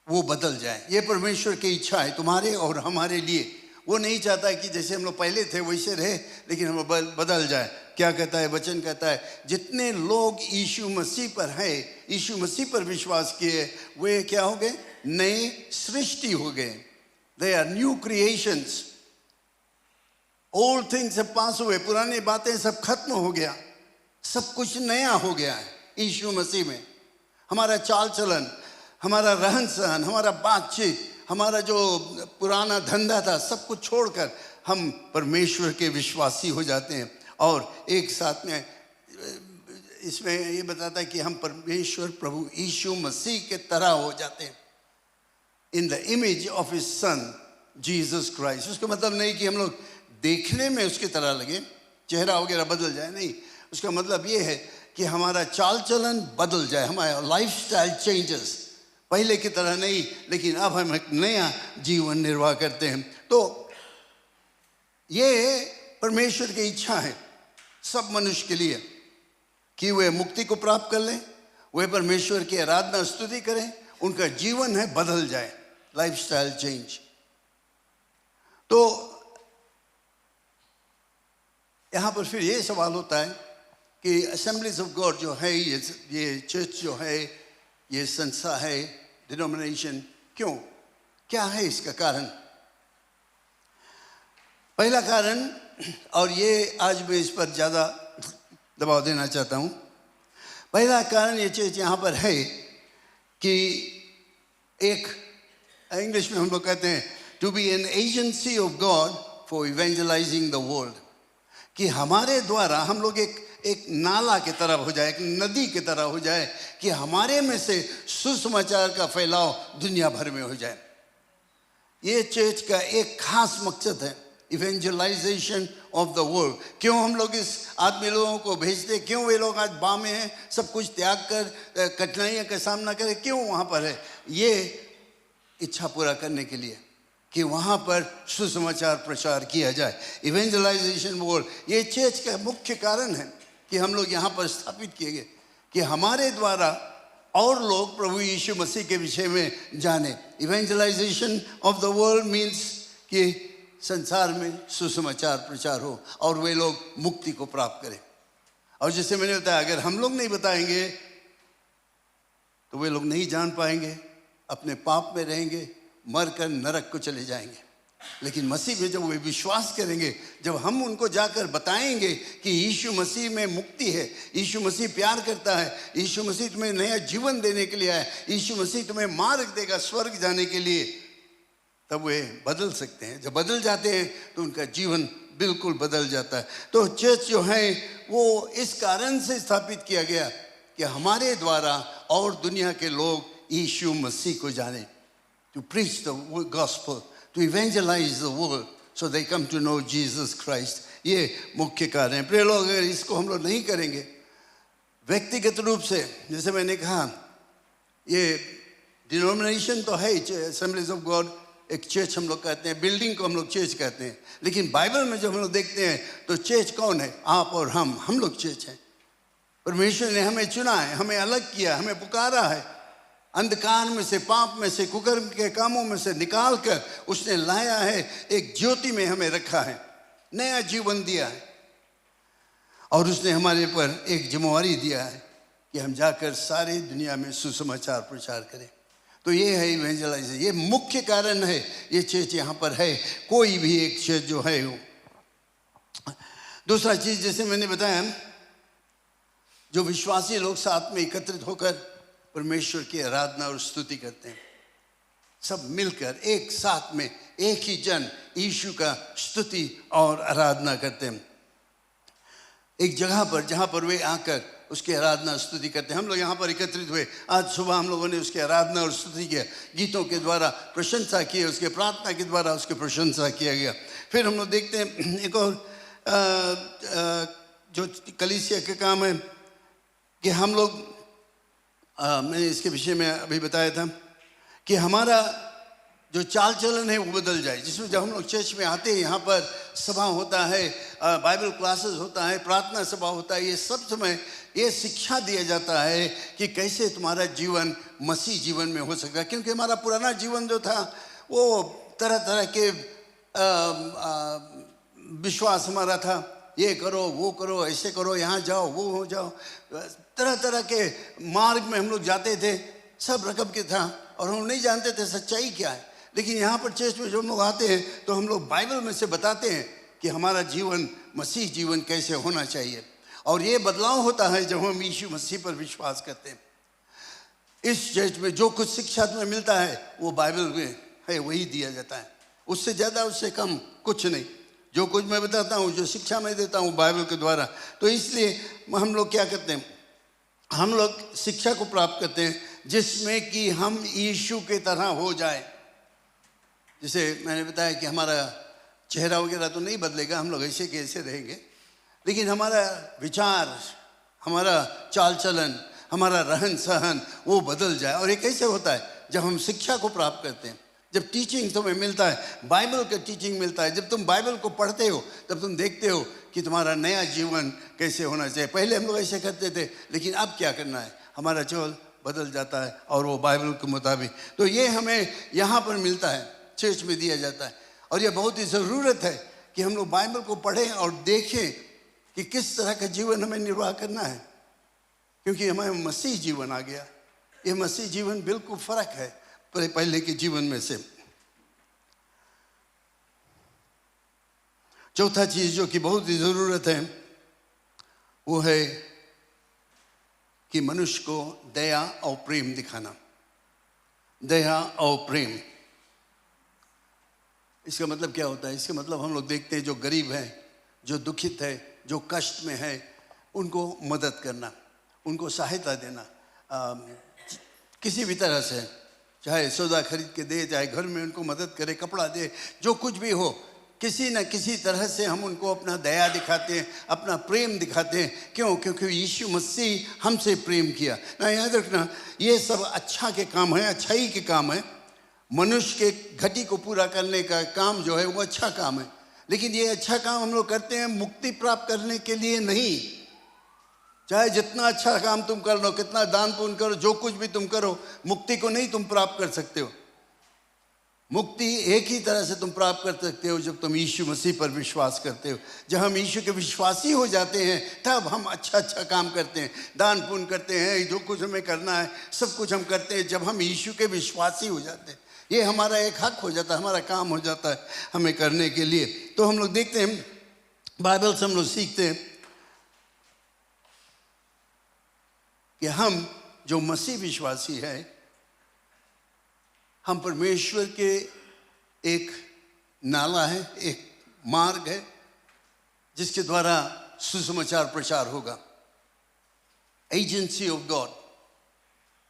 [SPEAKER 4] वो बदल जाए। ये परमेश्वर की इच्छा है तुम्हारे और हमारे लिए। वो नहीं चाहता कि जैसे हम लोग पहले थे वैसे रहे, लेकिन हम बदल जाए। क्या कहता है वचन? कहता है जितने लोग यीशु मसीह पर है, यीशु मसीह पर विश्वास किए, वे क्या हो गए? नए सृष्टि हो गए। They are new creations. Old things have pass हुए, पुरानी बातें सब खत्म हो गया, सब कुछ नया हो गया है यीशु मसीह में। हमारा चाल चलन, हमारा रहन सहन, हमारा बातचीत, हमारा जो पुराना धंधा था सब कुछ छोड़कर हम परमेश्वर के विश्वासी हो जाते हैं। और एक साथ में इसमें ये बताता है कि हम परमेश्वर प्रभु यीशु मसीह के तरह हो जाते हैं, in the image of his son Jesus Christ. उसका मतलब नहीं कि हम लोग देखने में उसकी तरह लगे, चेहरा वगैरह बदल जाए, नहीं। उसका मतलब ये है कि हमारा चाल चलन बदल जाए, हमारा लाइफस्टाइल चेंजेस, पहले की तरह नहीं, लेकिन अब हम एक नया जीवन निर्वाह करते हैं। तो ये परमेश्वर की इच्छा है सब मनुष्य के लिए कि वे मुक्ति को प्राप्त कर लें, वे परमेश्वर की आराधना स्तुति करें, उनका जीवन है बदल जाए, लाइफस्टाइल चेंज। तो यहाँ पर फिर ये सवाल होता है कि असेंबलीज ऑफ गॉड जो है, ये चर्च जो है, ये संस्था है, डिनोमिनेशन, क्यों, क्या है इसका कारण? पहला कारण, और ये आज मैं इस पर ज़्यादा दबाव देना चाहता हूँ, पहला कारण ये चीज़ यहाँ पर है कि एक, इंग्लिश में हम लोग कहते हैं to be an agency of God for evangelizing the world, कि हमारे द्वारा हम लोग एक नाला की तरह हो जाए, एक नदी की तरह हो जाए, कि हमारे में से सुसमाचार का फैलाव दुनिया भर में हो जाए। ये चर्च का एक खास मकसद है, इवेंजलाइजेशन ऑफ द वर्ल्ड। क्यों हम लोग इस आदमी लोगों को भेजते, क्यों वे लोग आज बाम में हैं, सब कुछ त्याग कर कठिनाइयों का सामना करें, क्यों वहाँ पर है? ये इच्छा पूरा करने के लिए कि वहाँ पर सुसमाचार प्रचार किया जाए, इवेंजलाइजेशन वर्ल्ड। ये चर्च का मुख्य कारण है कि हम लोग यहाँ पर स्थापित किए गए कि हमारे द्वारा और लोग प्रभु यीशु मसीह के विषय में जाने। इवेंजलाइजेशन ऑफ द वर्ल्ड मीन्स कि संसार में सुसमाचार प्रचार हो और वे लोग मुक्ति को प्राप्त करें। और जैसे मैंने बताया, अगर हम लोग नहीं बताएंगे तो वे लोग नहीं जान पाएंगे, अपने पाप में रहेंगे, मरकर नरक को चले जाएंगे। लेकिन मसीह में जब वे विश्वास करेंगे, जब हम उनको जाकर बताएंगे कि यीशु मसीह में मुक्ति है, यीशु मसीह प्यार करता है, यीशु मसीह तुम्हें नया जीवन देने के लिए आया, यीशु मसीह तुम्हें मार्ग देगा स्वर्ग जाने के लिए, तब वे बदल सकते हैं। जब बदल जाते हैं तो उनका जीवन बिल्कुल बदल जाता है। तो चर्च जो है वो इस कारण से स्थापित किया गया कि हमारे द्वारा और दुनिया के लोग यीशु मसीह को जाने, to preach the gospel, to evangelize the world so they come to know Jesus Christ। ये मुख्य कारण है। प्रिय लोग, अगर इसको हम लोग नहीं करेंगे व्यक्तिगत रूप से, जैसे मैंने कहा, ये डिनोमिनेशन तो है, असेंबलीज ऑफ गॉड एक चर्च हम लोग कहते हैं, बिल्डिंग को हम लोग चर्च कहते हैं, लेकिन बाइबल में जब हम लोग देखते हैं तो चर्च कौन है? आप और हम लोग चर्च हैं। परमेश्वर ने हमें चुना है, हमें अलग किया, हमें पुकारा है, अंधकार में से, पाप में से, कुकर्म के कामों में से निकाल कर उसने लाया है, एक ज्योति में हमें रखा है, नया जीवन दिया है, और उसने हमारे पर एक जिम्मेवारी दिया है कि हम जाकर सारी दुनिया में सुसमाचार प्रचार करें। तो ये है इवेंजलाइजेशन, ये मुख्य कारण है। ये चर्च यहाँ पर है, कोई भी एक चर्च जो है वो। दूसरा चीज, जैसे मैंने बताया, जो विश्वासी लोग साथ में एकत्रित होकर परमेश्वर की आराधना और स्तुति करते हैं, सब मिलकर एक साथ में एक ही जन यीशु का स्तुति और आराधना करते हैं, एक जगह पर जहाँ पर वे आकर उसकी आराधना स्तुति करते हैं। हम लोग यहाँ पर एकत्रित हुए, आज सुबह हम लोगों ने उसकी आराधना और स्तुति किया, गीतों के द्वारा प्रशंसा की, उसके प्रार्थना के द्वारा उसकी प्रशंसा किया गया। फिर हम लोग देखते हैं एक और जो कलीसिया के काम है कि हम लोग, मैंने इसके विषय में अभी बताया था कि हमारा जो चाल चलन है वो बदल जाए। जिसमें जब हम लोग चर्च में आते हैं, यहाँ पर सभा होता है, बाइबल क्लासेस होता है, प्रार्थना सभा होता है, ये सब समय ये शिक्षा दिया जाता है कि कैसे तुम्हारा जीवन मसीह जीवन में हो सका। क्योंकि हमारा पुराना जीवन जो था वो तरह तरह के विश्वास हमारा था, ये करो, वो करो, ऐसे करो, यहाँ जाओ, वो हो जाओ, तरह तरह के मार्ग में हम लोग जाते थे, सब रकम के था, और हम नहीं जानते थे सच्चाई क्या है। लेकिन यहाँ पर चर्च में जो हम लोग आते हैं तो हम लोग बाइबल में से बताते हैं कि हमारा जीवन मसीह जीवन कैसे होना चाहिए, और ये बदलाव होता है जब हम यीशु मसीह पर विश्वास करते हैं। इस चर्च में जो कुछ शिक्षा तुम्हें मिलता है वो बाइबल में है वही दिया जाता है, उससे ज़्यादा उससे कम कुछ नहीं। जो कुछ मैं बताता हूँ, जो शिक्षा मैं देता हूँ बाइबल के द्वारा, तो इसलिए हम लोग क्या करते हैं, हम लोग शिक्षा को प्राप्त करते हैं जिसमें कि हम यीशु के तरह हो जाए। जैसे मैंने बताया कि हमारा चेहरा वगैरह तो नहीं बदलेगा, हम लोग ऐसे के ऐसे रहेंगे, लेकिन हमारा विचार, हमारा चाल चलन, हमारा रहन सहन वो बदल जाए। और ये कैसे होता है? जब हम शिक्षा को प्राप्त करते हैं, जब टीचिंग तुम्हें मिलता है, बाइबल का टीचिंग मिलता है, जब तुम बाइबल को पढ़ते हो तब तुम देखते हो कि तुम्हारा नया जीवन कैसे होना चाहिए। पहले हम लोग ऐसे करते थे, लेकिन अब क्या करना है, हमारा चल बदल जाता है और वो बाइबल के मुताबिक। तो ये हमें यहाँ पर मिलता है, चर्च में दिया जाता है। और ये बहुत ही ज़रूरत है कि हम लोग बाइबल को पढ़ें और देखें कि किस तरह का जीवन हमें निर्वाह करना है, क्योंकि हमें मसीह जीवन आ गया। ये मसीह जीवन बिल्कुल फ़र्क है पहले के जीवन में से। चौथा चीज़ जो कि बहुत ही ज़रूरत है वो है कि मनुष्य को दया और प्रेम दिखाना। दया और प्रेम, इसका मतलब क्या होता है? इसका मतलब हम लोग देखते हैं जो गरीब है, जो दुखित है, जो कष्ट में है, उनको मदद करना, उनको सहायता देना, किसी भी तरह से, चाहे सौदा खरीद के दे, चाहे घर में उनको मदद करे, कपड़ा दे, जो कुछ भी हो, किसी न किसी तरह से हम उनको अपना दया दिखाते हैं, अपना प्रेम दिखाते हैं। क्यों? क्योंकि यीशु मसीह हमसे प्रेम किया ना। याद रखना, ये सब अच्छा के काम है, अच्छाई के काम है। मनुष्य के घटी को पूरा करने का काम जो है वो अच्छा काम है, लेकिन ये अच्छा काम हम लोग करते हैं मुक्ति प्राप्त करने के लिए नहीं। चाहे जितना अच्छा काम तुम कर लो, कितना दान पुण्य करो, जो कुछ भी तुम करो, मुक्ति को नहीं तुम प्राप्त कर सकते हो। मुक्ति एक ही तरह से तुम प्राप्त कर सकते हो, जब तुम यीशु मसीह पर विश्वास करते हो। जब हम यीशु के विश्वासी हो जाते हैं तब हम अच्छा अच्छा काम करते हैं, दान पुण्य करते हैं, जो कुछ हमें करना है सब कुछ हम करते हैं जब हम यीशु के विश्वासी हो जाते हैं। ये हमारा एक हक हो जाता है, हमारा काम हो जाता है हमें करने के लिए। तो हम लोग देखते हैं, बाइबल से हम लोग सीखते हैं कि हम जो मसीह विश्वासी है, हम परमेश्वर के एक नाला है, एक मार्ग है जिसके द्वारा सुसमाचार प्रचार होगा। Agency of God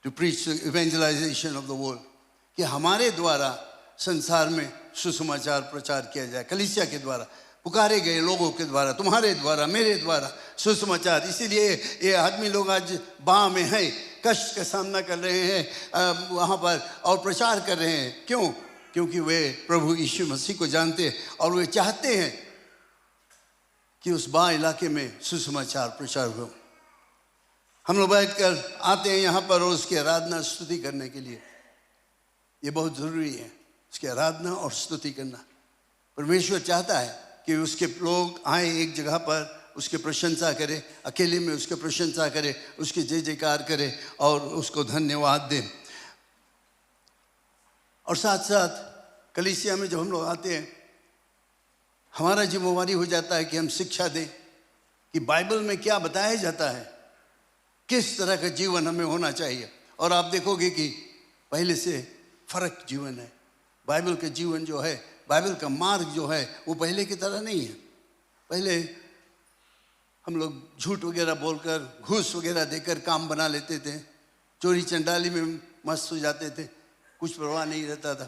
[SPEAKER 4] to preach evangelization of the world, कि हमारे द्वारा संसार में सुसमाचार प्रचार किया जाए, कलीसिया के द्वारा, पुकारे गए लोगों के द्वारा, तुम्हारे द्वारा, मेरे द्वारा सुसमाचार। इसीलिए ये आदमी लोग आज बाह में हैं, कष्ट का सामना कर रहे हैं वहाँ पर, और प्रचार कर रहे हैं। क्यों? क्योंकि वे प्रभु यीशु मसीह को जानते हैं और वे चाहते हैं कि उस बाह इलाके में सुसमाचार प्रचार हो। हम लोग बैठकर आते हैं यहाँ पर और उसकी आराधना स्तुति करने के लिए। ये बहुत ज़रूरी है, उसकी आराधना और स्तुति करना। परमेश्वर चाहता है कि उसके लोग आए एक जगह पर, उसकी प्रशंसा करें, अकेले में उसकी प्रशंसा करें, उसकी जय जयकार करें और उसको धन्यवाद दें। और साथ साथ कलीसिया में जब हम लोग आते हैं, हमारा जिम्मेवारी हो जाता है कि हम शिक्षा दें कि बाइबल में क्या बताया जाता है, किस तरह का जीवन हमें होना चाहिए। और आप देखोगे कि पहले से फर्क जीवन है। बाइबल का जीवन जो है, बाइबल का मार्ग जो है, वो पहले की तरह नहीं है। पहले हम लोग झूठ वगैरह बोलकर, घूस वगैरह देकर काम बना लेते थे, चोरी चंडाली में मस्त हो जाते थे, कुछ परवाह नहीं रहता था,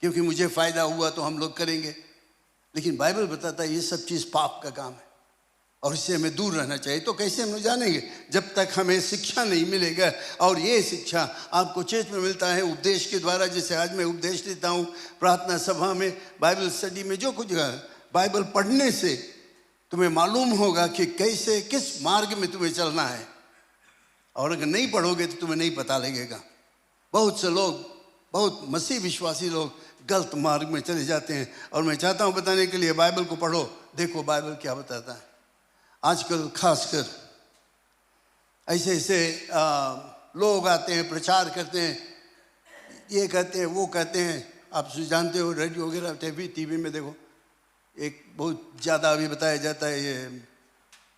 [SPEAKER 4] क्योंकि मुझे फ़ायदा हुआ तो हम लोग करेंगे। लेकिन बाइबल बताता है ये सब चीज़ पाप का काम है और इससे हमें दूर रहना चाहिए। तो कैसे हम जानेंगे? जब तक हमें शिक्षा नहीं मिलेगा। और ये शिक्षा आपको चर्च में मिलता है उपदेश के द्वारा। जैसे आज मैं उपदेश देता हूँ प्रार्थना सभा में, बाइबल स्टडी में, जो कुछ बाइबल पढ़ने से तुम्हें मालूम होगा कि कैसे, किस मार्ग में तुम्हें चलना है। और अगर नहीं पढ़ोगे तो तुम्हें नहीं पता लगेगा। बहुत से लोग, बहुत मसीह विश्वासी लोग गलत मार्ग में चले जाते हैं। और मैं चाहता हूँ बताने के लिए, बाइबल को पढ़ो, देखो बाइबल क्या बताता है। आजकल खासकर ऐसे ऐसे लोग आते हैं, प्रचार करते हैं, ये कहते हैं, वो कहते हैं। आप जानते हो रेडियो वगैरह, टीवी में देखो, एक बहुत ज़्यादा अभी बताया जाता है ये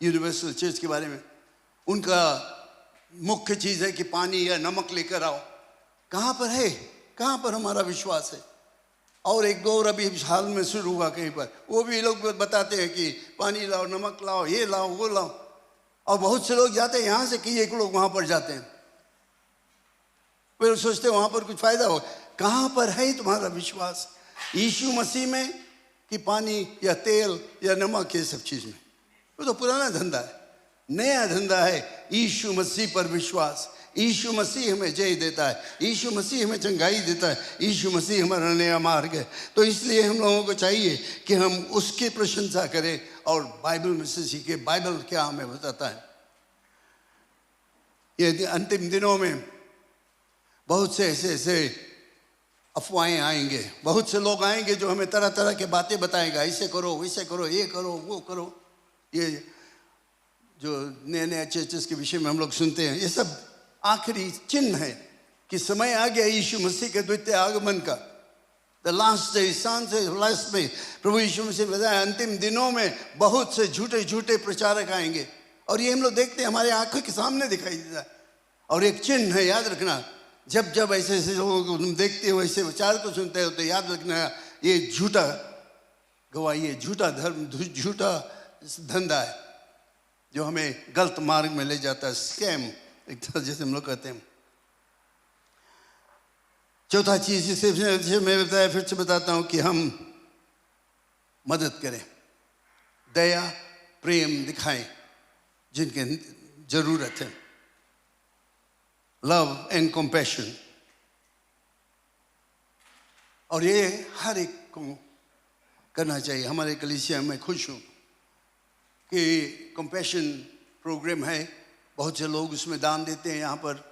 [SPEAKER 4] यूनिवर्सल चर्च के बारे में। उनका मुख्य चीज़ है कि पानी या नमक लेकर आओ। कहाँ पर है? कहाँ पर हमारा विश्वास है? और एक दौर अभी हाल में शुरू हुआ कहीं पर, वो भी लोग बताते हैं कि पानी लाओ, नमक लाओ, ये लाओ, वो लाओ। और बहुत से लोग जाते हैं यहाँ से, कई एक लोग वहाँ पर जाते हैं, फिर सोचते हैं वहाँ पर कुछ फायदा हो। कहाँ पर है तुम्हारा विश्वास? यीशु मसीह में कि पानी या तेल या नमक, ये सब चीज़ में? वो तो पुराना धंधा है। नया धंधा है यीशु मसीह पर विश्वास। यीशु मसीह हमें जय देता है, यीशु मसीह हमें चंगाई देता है, यीशु मसीह हमारा नया मार्ग है। तो इसलिए हम लोगों को चाहिए कि हम उसकी प्रशंसा करें और बाइबल में से सीखें। बाइबल क्या हमें बताता है? ये अंतिम दिनों में बहुत से ऐसे अफवाहें आएंगे, बहुत से लोग आएंगे जो हमें तरह तरह के बातें बताएगा, ऐसे करो, वैसे करो, ये करो, वो करो। ये जो नए नए चर्चेस के विषय में हम लोग सुनते हैं, ये सब आखिरी चिन्ह है कि समय आ गया यीशु मसीह के द्वितीय आगमन का। द लास्ट डे, सांस लास्ट में प्रभु यीशु मसीह बताया अंतिम दिनों में बहुत से झूठे झूठे प्रचारक आएंगे। और ये हम लोग देखते हैं, हमारे आंखों के सामने दिखाई देता है। और एक चिन्ह है, याद रखना, जब जब ऐसे ऐसे लोगों को तुम देखते हो, ऐसे विचार को सुनते हो, तो याद रखना ये झूठा गवाही है, झूठा धर्म, झूठा धंधा है जो हमें गलत मार्ग में ले जाता है। स्कैम एक तरह जैसे हम लोग कहते हैं। चौथा चीज जिसे मैं बताया, फिर से बताता हूं कि हम मदद करें, दया प्रेम दिखाएं जिनके जरूरत है। Love and compassion. और ये हर एक को करना चाहिए। हमारे कलीसिया में खुश हूं कि कंपैशन प्रोग्राम है, बहुत से लोग उसमें दान देते हैं यहाँ पर,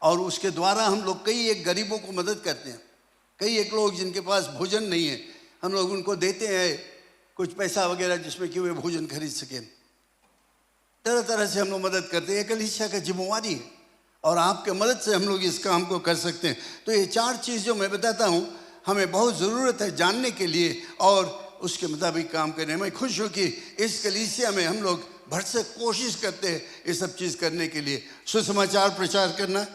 [SPEAKER 4] और उसके द्वारा हम लोग कई एक गरीबों को मदद करते हैं। कई एक लोग जिनके पास भोजन नहीं है, हम लोग उनको देते हैं कुछ पैसा वगैरह जिसमें कि वे भोजन खरीद सकें। तरह तरह से हम लोग मदद करते हैं। कलीसिया का जिम्मेवारी है और आपके मदद से हम लोग इस काम को कर सकते हैं। तो ये चार चीज़ जो मैं बताता हूँ, हमें बहुत ज़रूरत है जानने के लिए और उसके मुताबिक काम करने। मैं खुश हूँ कि इस कलीसिया में हम लोग भरसक कोशिश करते हैं ये सब चीज़ करने के लिए। सुसमाचार प्रचार करना,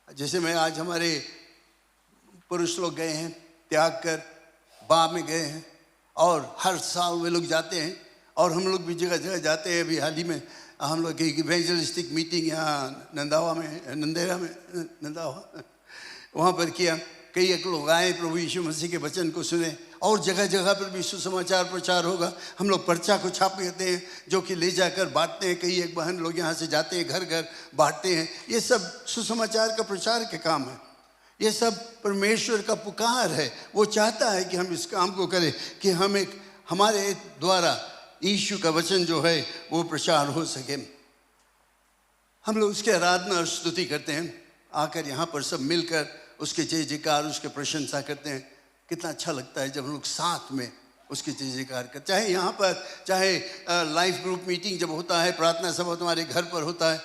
[SPEAKER 4] जैसे मैं आज हमारे पुरुष लोग गए हैं, त्याग कर बा में गए हैं, और हर साल वे लोग जाते हैं, और हम लोग भी जगह जगह जाते हैं। अभी हाल ही में हम लोग एक इवेंजलिस्टिक मीटिंग यहाँ नंदावा में, नंदेरा में, नंदावा वहाँ पर किया। कई एक लोग आए, प्रभु यीशु मसीह के वचन को सुने, और जगह जगह पर भी सुसमाचार प्रचार होगा। हम लोग पर्चा को छाप देते हैं जो कि ले जाकर बांटते हैं। कई एक बहन लोग यहाँ से जाते हैं, घर घर बांटते हैं। ये सब सुसमाचार का प्रचार के काम है। ये सब परमेश्वर का पुकार है। वो चाहता है कि हम इस काम को करें, कि हम एक हमारे द्वारा यीशु का वचन जो है वो प्रचार हो सके। हम लोग उसके आराधना और स्तुति करते हैं। आकर यहाँ पर सब मिलकर उसके जय जयकार, उसके प्रशंसा करते हैं। कितना अच्छा लगता है जब हम लोग साथ में उसकी जय जयकार करते। चाहे यहाँ पर, चाहे लाइफ ग्रुप मीटिंग जब होता है, प्रार्थना सभा तुम्हारे घर पर होता है,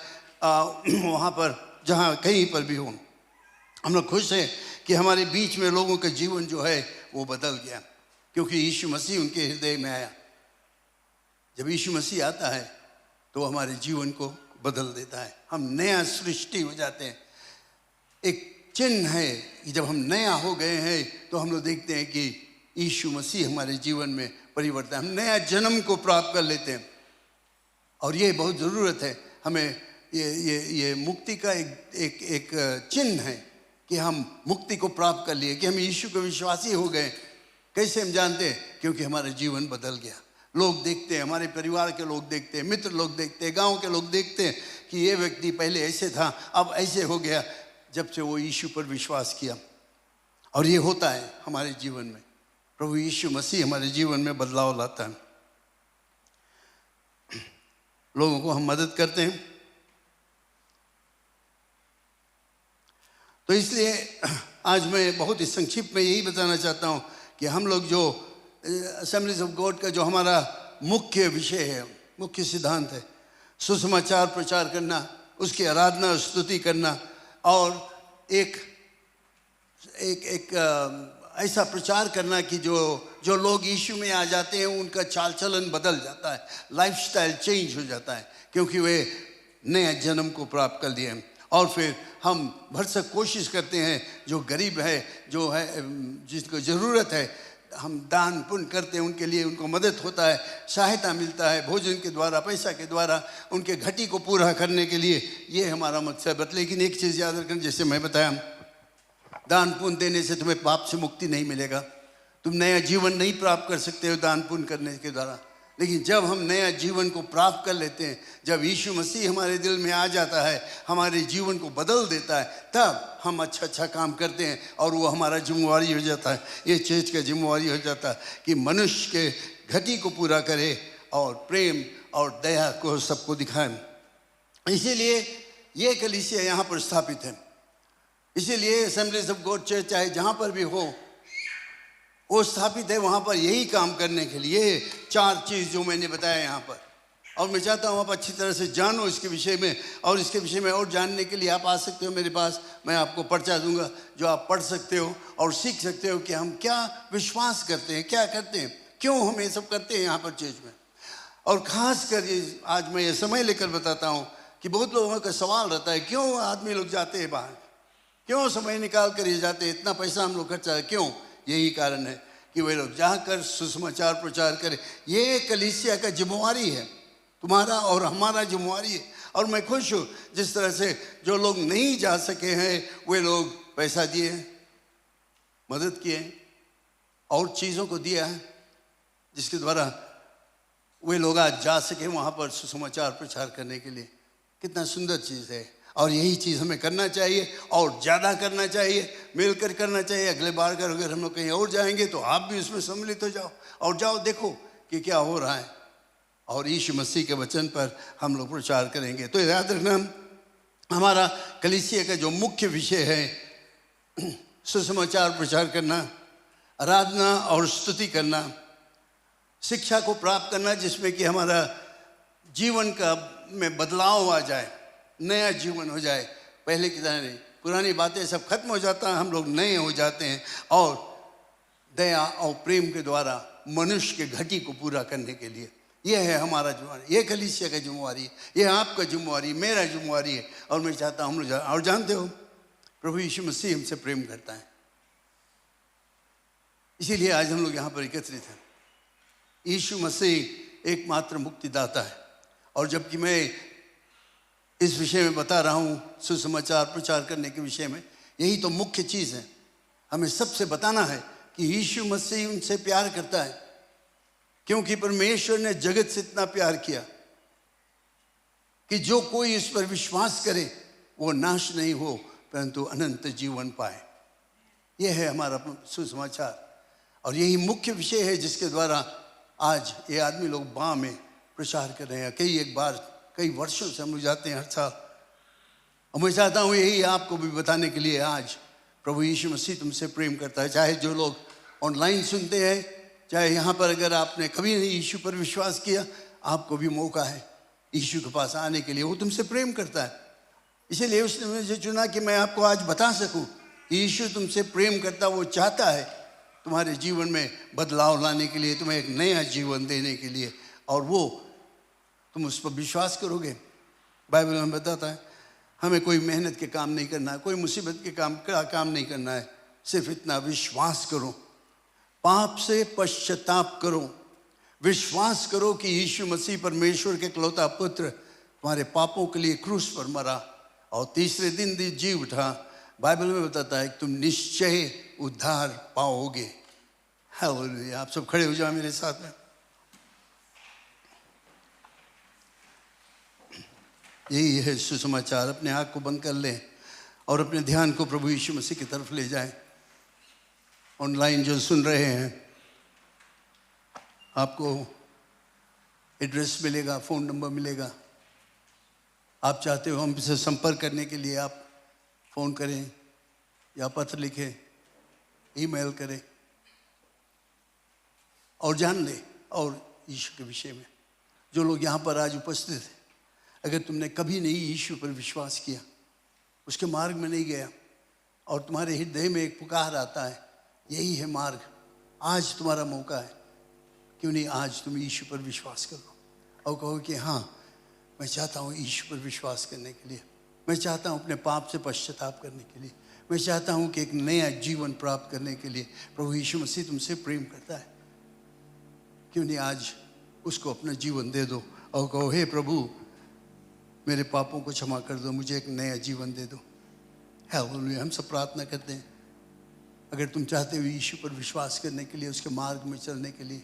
[SPEAKER 4] वहाँ पर जहाँ कहीं पर भी हो, हम लोग खुश हैं कि हमारे बीच में लोगों का जीवन जो है वो बदल गया, क्योंकि यीशु मसीह उनके हृदय में आया। जब यीशु मसीह आता है तो हमारे जीवन को बदल देता है। हम नया सृष्टि हो जाते हैं। एक चिन्ह है कि जब हम नया हो गए हैं तो हम लोग देखते हैं कि यीशु मसीह हमारे जीवन में परिवर्तन, हम नया जन्म को प्राप्त कर लेते हैं। और ये बहुत ज़रूरत है हमें। ये मुक्ति का एक चिन्ह है कि हम मुक्ति को प्राप्त कर लिए, कि हम यीशु के विश्वासी हो गए। कैसे हम जानते हैं? क्योंकि हमारा जीवन बदल गया। लोग देखते हैं, हमारे परिवार के लोग देखते हैं, मित्र लोग देखते हैं, गांव के लोग देखते हैं कि ये व्यक्ति पहले ऐसे था, अब ऐसे हो गया, जब से वो यीशु पर विश्वास किया। और ये होता है हमारे जीवन में। प्रभु यीशु मसीह हमारे जीवन में बदलाव लाता है। लोगों को हम मदद करते हैं। तो इसलिए आज मैं बहुत ही संक्षिप्त में यही बताना चाहता हूँ कि हम लोग जो असेंबलीज ऑफ गॉड का जो हमारा मुख्य विषय है, मुख्य सिद्धांत है, सुसमाचार प्रचार करना, उसकी आराधना और स्तुति करना, और एक ऐसा प्रचार करना कि जो लोग यीशु में आ जाते हैं उनका चाल चलन बदल जाता है, लाइफस्टाइल चेंज हो जाता है, क्योंकि वे नए जन्म को प्राप्त कर लिए हैं। और फिर हम भरसक कोशिश करते हैं, जो गरीब है, जो है, जिसको ज़रूरत है, हम दान पुण्य करते हैं उनके लिए, उनको मदद होता है, सहायता मिलता है भोजन के द्वारा, पैसा के द्वारा, उनके घटी को पूरा करने के लिए। ये हमारा मकसद है। लेकिन एक चीज़ याद रखना, जैसे मैं बताया, दान पुण्य देने से तुम्हें पाप से मुक्ति नहीं मिलेगा, तुम नया जीवन नहीं प्राप्त कर सकते हो दान पुण्य करने के द्वारा। लेकिन जब हम नया जीवन को प्राप्त कर लेते हैं, जब यीशु मसीह हमारे दिल में आ जाता है, हमारे जीवन को बदल देता है, तब हम अच्छा काम करते हैं और वो हमारा जिम्मेवारी हो जाता है, ये चीज़ का जिम्मेवारी हो जाता है कि मनुष्य के घटी को पूरा करे और प्रेम और दया को सबको दिखाएं। इसीलिए ये कलीसिया यहाँ पर स्थापित है। इसीलिए असेंबलीज ऑफ गॉड चर्च चाहे जहाँ पर भी हो, वो स्थापित है वहाँ पर यही काम करने के लिए। 4 चीज़ जो मैंने बताया यहाँ पर, और मैं चाहता हूँ आप अच्छी तरह से जानो इसके विषय में, और इसके विषय में और जानने के लिए आप आ सकते हो मेरे पास, मैं आपको पर्चा दूंगा जो आप पढ़ सकते हो और सीख सकते हो कि हम क्या विश्वास करते हैं, क्या करते हैं, क्यों हम ये सब करते हैं यहाँ पर चर्च में। और ख़ास कर आज मैं ये समय लेकर बताता हूँ कि बहुत लोगों का सवाल रहता है, क्यों आदमी लोग जाते हैं बाहर, क्यों समय निकाल कर ये जाते हैं, इतना पैसा हम लोग खर्चा है क्यों। यही कारण है कि वे लोग जाकर सुसमाचार प्रचार करें। ये कलीसिया का जिम्मेवारी है, तुम्हारा और हमारा जिम्मेवारी है। और मैं खुश हूँ जिस तरह से जो लोग नहीं जा सके हैं वे लोग पैसा दिए, मदद किए और चीज़ों को दिया है, जिसके द्वारा वे लोग आज जा सके वहाँ पर सुसमाचार प्रचार करने के लिए। कितना सुंदर चीज़ है, और यही चीज़ हमें करना चाहिए और ज़्यादा करना चाहिए, मिलकर करना चाहिए। अगले बार अगर हम लोग कहीं और जाएंगे तो आप भी उसमें सम्मिलित हो जाओ और जाओ देखो कि क्या हो रहा है, और यीशु मसीह के वचन पर हम लोग प्रचार करेंगे। तो याद रखना, हमारा कलीसिया का जो मुख्य विषय है सुसमाचार प्रचार करना, आराधना और स्तुति करना, शिक्षा को प्राप्त करना जिसमें कि हमारा जीवन का में बदलाव आ जाए, नया जीवन हो जाए। पहले की तरह नहीं, पुरानी बातें सब खत्म हो जाता है, हम लोग नए हो जाते हैं और दया और प्रेम के द्वारा मनुष्य के घटी को पूरा करने के लिए। यह है हमारा जिम्मेवारी, ये कलीसिया का जिम्मेवारी है, ये आपका जिम्मेवारी, मेरा जिम्मेवारी है। और मैं चाहता हूँ हम लोग, और जानते हो प्रभु यीशु मसीह हमसे प्रेम करता है, इसीलिए आज हम लोग यहाँ पर एकत्रित हैं। यीशु मसीह एकमात्र मुक्तिदाता है। और जबकि मैं इस विषय में बता रहा हूँ, सुसमाचार प्रचार करने के विषय में, यही तो मुख्य चीज़ है। हमें सबसे बताना है कि यीशु मसीह उनसे प्यार करता है, क्योंकि परमेश्वर ने जगत से इतना प्यार किया कि जो कोई इस पर विश्वास करे वो नाश नहीं हो परंतु अनंत जीवन पाए। यह है हमारा सुसमाचार, और यही मुख्य विषय है जिसके द्वारा आज ये आदमी लोग बाँ में प्रचार कर रहे हैं। कई वर्षों से हम लोग जाते हैं हर साल, और मैं चाहता हूँ यही आपको भी बताने के लिए आज प्रभु यीशु मसीह तुमसे प्रेम करता है। चाहे जो लोग ऑनलाइन सुनते हैं, चाहे यहाँ पर अगर आपने कभी नहीं यीशु पर विश्वास किया, आपको भी मौका है यीशु के पास आने के लिए। वो तुमसे प्रेम करता है, इसीलिए उसने मुझे चुना कि मैं आपको आज बता सकूं कि यीशु तुमसे प्रेम करता, वो चाहता है तुम्हारे जीवन में बदलाव लाने के लिए, तुम्हें एक नया जीवन देने के लिए, और वो तुम उस पर विश्वास करोगे। बाइबल में बताता है हमें कोई मेहनत के काम नहीं करना है, कोई मुसीबत के काम नहीं करना है, सिर्फ इतना विश्वास करो, पाप से पश्चाताप करो, विश्वास करो कि यीशु मसीह परमेश्वर के इकलौता पुत्र तुम्हारे पापों के लिए क्रूस पर मरा और तीसरे दिन जी उठा। बाइबल में बताता है कि तुम निश्चय उद्धार पाओगे। हालेलुया। आप सब खड़े हो जाओ मेरे साथ में। यही है सुसमाचार। अपने आँख को बंद कर लें और अपने ध्यान को प्रभु यीशु मसीह की तरफ ले जाएं। ऑनलाइन जो सुन रहे हैं, आपको एड्रेस मिलेगा, फ़ोन नंबर मिलेगा। आप चाहते हो हमसे संपर्क करने के लिए, आप फ़ोन करें या पत्र लिखें, ईमेल करें और जान लें। और यीशु के विषय में जो लोग यहाँ पर आज उपस्थित हैं, अगर तुमने कभी नहीं यीशु पर विश्वास किया, उसके मार्ग में नहीं गया, और तुम्हारे हृदय में एक पुकार आता है, यही है मार्ग, आज तुम्हारा मौका है। क्यों नहीं आज तुम यीशु पर विश्वास करो और कहो कि हाँ, मैं चाहता हूँ यीशु पर विश्वास करने के लिए। मैं चाहता हूँ अपने पाप से पश्चाताप करने के लिए, मैं चाहता हूँ कि एक नया जीवन प्राप्त करने के लिए प्रभु यीशु मसीह तुमसे प्रेम करता है। क्यों नहीं आज उसको अपना जीवन दे दो और कहो, हे प्रभु मेरे पापों को क्षमा कर दो, मुझे एक नया जीवन दे दो। हालेलुया। हम सब प्रार्थना करते हैं। अगर तुम चाहते हो यीशु पर विश्वास करने के लिए, उसके मार्ग में चलने के लिए,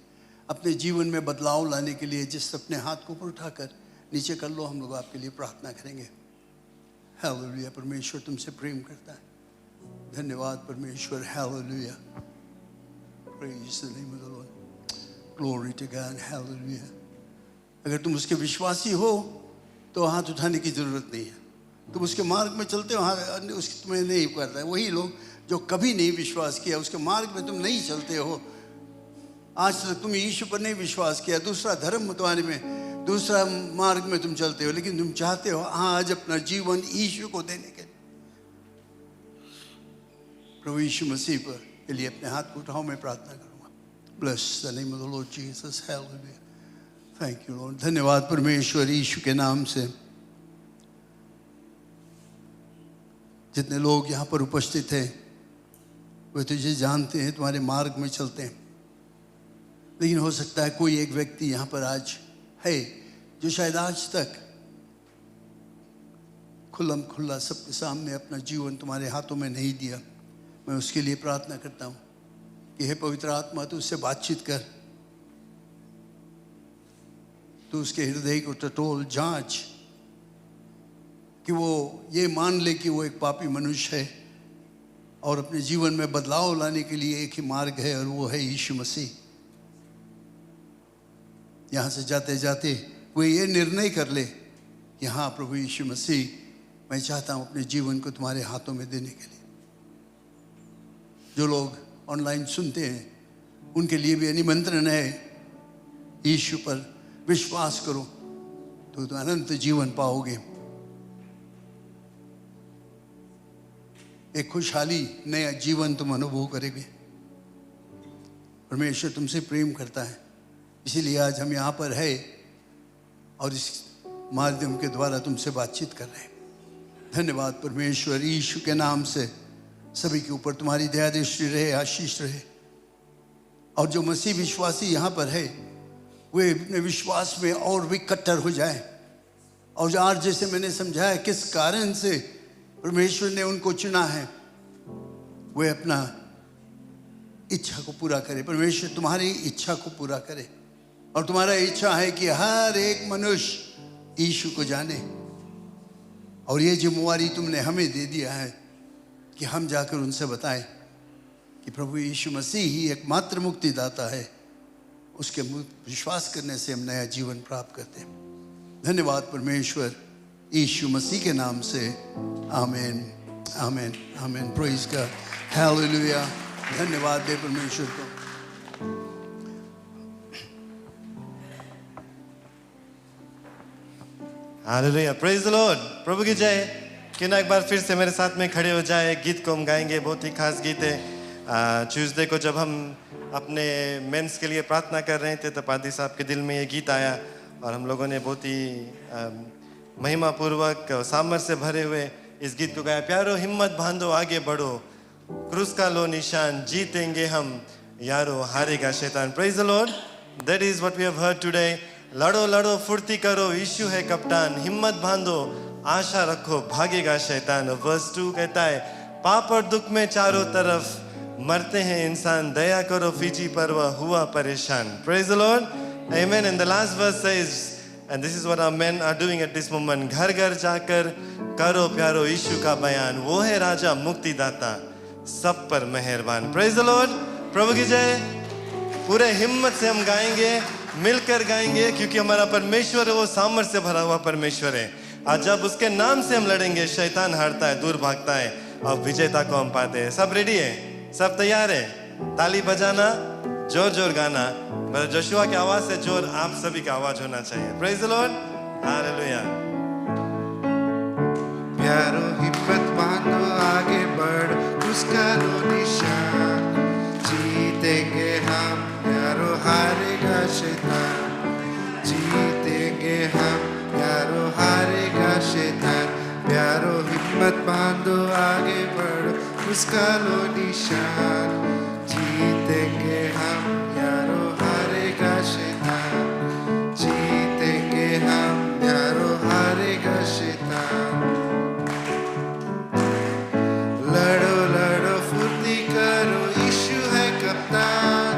[SPEAKER 4] अपने जीवन में बदलाव लाने के लिए, जिस अपने हाथ को ऊपर उठाकर नीचे कर लो, हम लोग आपके लिए प्रार्थना करेंगे। हालेलुया। परमेश्वर तुमसे प्रेम करता है। धन्यवाद परमेश्वर। Hallelujah. Praise the name of the Lord. Glory to God. Hallelujah. अगर तुम उसके विश्वासी हो तो हाथ उठाने की जरूरत नहीं है। तुम उसके मार्ग में चलते हो, उसकी तुम्हें नहीं करता है। वही लोग जो कभी नहीं विश्वास किया, उसके मार्ग में तुम नहीं चलते हो, आज तक तुम यीशु पर नहीं विश्वास किया, दूसरा धर्म तुम्हारे में, दूसरा मार्ग में तुम चलते हो, लेकिन तुम चाहते हो आज अपना जीवन यीशु को देने के लिए, प्रभु यीशु मसीह पर के लिए अपने हाथ को उठाओ। मैं प्रार्थना करूंगा। Bless the name of the Lord Jesus. Hallelujah. Thank you Lord. धन्यवाद परमेश्वर। यीशु के नाम से जितने लोग यहाँ पर उपस्थित हैं वे तुझे जानते हैं, तुम्हारे मार्ग में चलते हैं, लेकिन हो सकता है कोई एक व्यक्ति यहाँ पर आज है जो शायद आज तक खुल्लम खुल्ला सबके सामने अपना जीवन तुम्हारे हाथों में नहीं दिया। मैं उसके लिए प्रार्थना करता हूँ कि हे पवित्र आत्मा, तू उससे बातचीत कर, तू उसके हृदय को टटोल, जांच कि वो ये मान ले कि वो एक पापी मनुष्य है और अपने जीवन में बदलाव लाने के लिए एक ही मार्ग है और वो है यीशु मसीह। यहाँ से जाते जाते वो ये निर्णय कर ले कि हाँ प्रभु यीशु मसीह, मैं चाहता हूँ अपने जीवन को तुम्हारे हाथों में देने के लिए। जो लोग ऑनलाइन सुनते हैं उनके लिए भी निमंत्रण है, यीशु पर विश्वास करो तो तुम अनंत जीवन पाओगे, एक खुशहाली नया जीवन तुम अनुभव करेंगे। परमेश्वर तुमसे प्रेम करता है, इसीलिए आज हम यहाँ पर है और इस माध्यम के द्वारा तुमसे बातचीत कर रहे हैं। धन्यवाद परमेश्वर। यीशु के नाम से सभी के ऊपर तुम्हारी दया दृष्टि रहे, आशीष रहे। और जो मसीह विश्वासी यहाँ पर है वे अपने विश्वास में और भी कट्टर हो जाए। और आज जैसे मैंने समझाया किस कारण से परमेश्वर ने उनको चुना है, वे अपना इच्छा को पूरा करे। परमेश्वर तुम्हारी इच्छा को पूरा करे और तुम्हारा इच्छा है कि हर एक मनुष्य यीशु को जाने। और ये जिम्मेवारी तुमने हमें दे दिया है कि हम जाकर उनसे बताएं कि प्रभु यीशु मसीह ही एकमात्र मुक्तिदाता है। उसके विश्वास करने से हम नया जीवन प्राप्त करते हैं। धन्यवाद परमेश्वर। यीशु मसीह के नाम से आमीन, आमीन, आमीन। Praise God. हालेलुया। धन्यवाद दे परमेश्वर को।
[SPEAKER 3] हालेलुया। Praise the Lord. प्रभु की जय। क्यों ना एक बार फिर से मेरे साथ में खड़े हो जाए। गीत को हम गाएंगे, बहुत ही खास गीत है। ट्यूसडे को जब हम अपने मेंस के लिए प्रार्थना कर रहे थे तो पादी साहब के दिल में ये गीत आया और हम लोगों ने बहुत ही महिमा पूर्वक सामर्थ्य से भरे हुए इस गीत को गाया। प्यारो हिम्मत बांधो, आगे बढ़ो, क्रूस का लो निशान, जीतेंगे हम यारो, हारेगा शैतान। Praise the Lord. That is what we have heard today. लड़ो लड़ो फुर्ती करो, यीशु है कप्तान, हिम्मत बांधो, आशा रखो, भागेगा शैतान। वर्स 2 कहता है, पाप और दुख में चारों तरफ मरते हैं इंसान, दया करो फीजी पर वह हुआ परेशान। Praise the Lord. Amen. And the last verse says, and this is what our men are doing at this moment, घर घर जाकर करो प्यारो यीशु का बयान, वो है राजा मुक्तिदाता, सब पर मेहरबान। Praise the Lord. प्रभु की जय। पूरे हिम्मत से हम गाएंगे, मिलकर गाएंगे, क्योंकि हमारा परमेश्वर है वो सामर्थ्य से भरा हुआ परमेश्वर है। आज जब उसके नाम से हम लड़ेंगे, शैतान हारता है, दूर भागता है और विजेता को हम पाते हैं। सब रेडी है? सब तैयार है? ताली बजाना, जोर जोर गाना। ब्रदर जोशुआ की आवाज से जोर आप सभी का आवाज होना चाहिए। Praise the Lord. हालेलुया।
[SPEAKER 1] प्यारो हिम्मत बांधो, आगे बढ़, उसका लो निशान, जीतेंगे हम यारो, हारेगा शैतान, जीतेंगे हम यारो, हारेगा शैतान। प्यारो हिम्मत बांधो आगे बढ़ो उसका लो निशान जीतेंगे हम यारो हारेगा शैतान जीतेंगे हम यारो हारेगा शैतान लड़ो लड़ो फुर्ती करो यीशु है कप्तान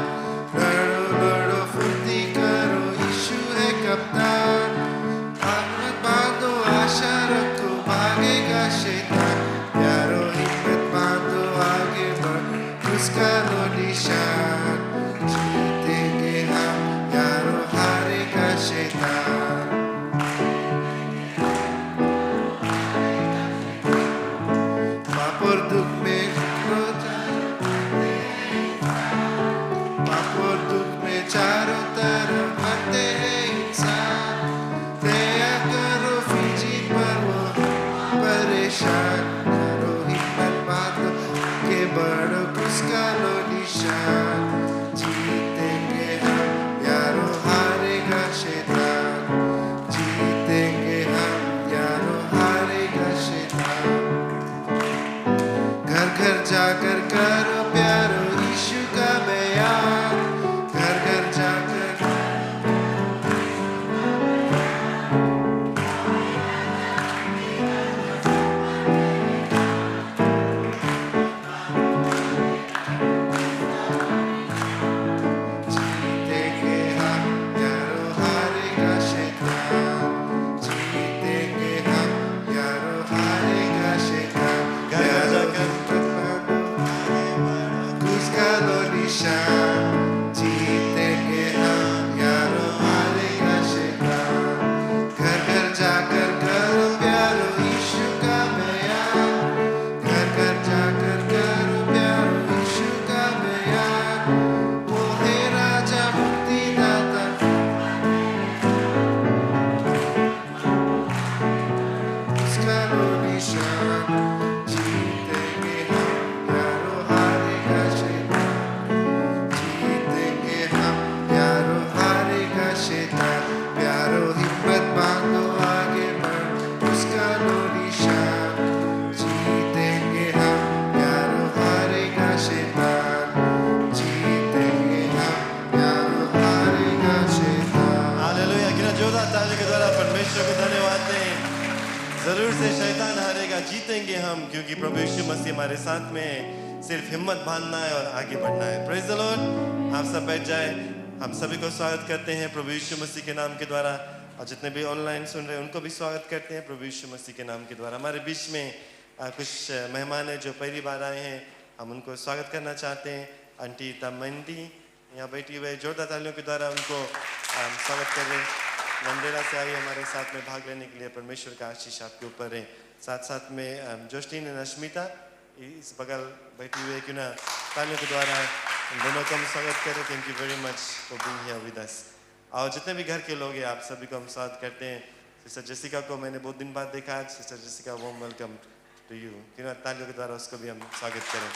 [SPEAKER 1] लड़ो लड़ो फुर्ती करो यीशु है कप्तान हिम्मत बांधो आशा रखो भागेगा शैतान यारो हिम्मत बांधो आगे बढ़ो उसका लो निशान जीतेंगे हम यारो हारेगा शैतान पाप और दुख में खो पाप और दुख में चारों तरफ मरते हैं इंसान दया करो फिजी पर वो परेशान करो हिम्मत बांधो के बढ़ो उसका लो निशान जीतेंगे हम यारो हारेगा शैतान जीतेंगे हम यारो हारेगा शैतान घर घर जाकर करो प्यारो यीशु का बयान घर घर जाकर जीतेंगे हम यारो हारेगा शैतान जीतेंगे हम यारो हारेगा शैतान
[SPEAKER 3] घर घर जाकर
[SPEAKER 1] उसका लो निशान जीतेंगे हम यारो हारेगा शैतान घर घर जाकर करो प्यारो यीशु का बयान घर घर जाकर करो प्यारो यीशु का बयान वो है राजा मुक्तिदाता उसका लो निशान जीतेंगे हम यारो हारेगा शैतान जीतेंगे हम यारो हारेगा शैतान प्यारो हिम्मत बांधो आगे बढ़ो उसका लो निशान जीतेंगे हम यारो हारेगा शैतान जीतेंगे हम यारो हारेगा शैतान
[SPEAKER 3] हालेलुया कितना जोरदार ताली के द्वारा परमेश्वर को धन्यवाद दें जरूर से शैतान हारेगा जीतेंगे हम क्योंकि प्रभु यीशु मसीह हमारे साथ में है सिर्फ हिम्मत बांधना है और आगे बढ़ना है प्रेज द लॉर्ड आप सब बैठ जाए हम सभी को स्वागत करते हैं प्रभु यीशु मसीह के नाम के द्वारा और जितने भी ऑनलाइन सुन रहे हैं उनको भी स्वागत करते हैं प्रभु यीशु मसीह के नाम के द्वारा हमारे बीच में कुछ मेहमान हैं जो पहली बार आए हैं हम उनको स्वागत करना चाहते हैं आंटी तमंदी यहाँ बैठी हुए जोरदार तालियों के द्वारा उनको स्वागत कर रहे हैं मंडेला से आई हमारे साथ में भाग लेने के लिए परमेश्वर का आशीष आपके ऊपर है साथ साथ में जोस्टीन और अश्मिता इस बगल बैठी हुई है क्यों ना तालियों के द्वारा इन दोनों को हम स्वागत करें thank you very much for being here with us और जितने भी घर के लोग हैं आप सभी को हम स्वागत करते हैं सिस्टर जेसिका को मैंने बहुत दिन बाद देखा आज sister Jessica warm welcome to you क्यों ना तालियों के द्वारा उसको भी हम स्वागत करें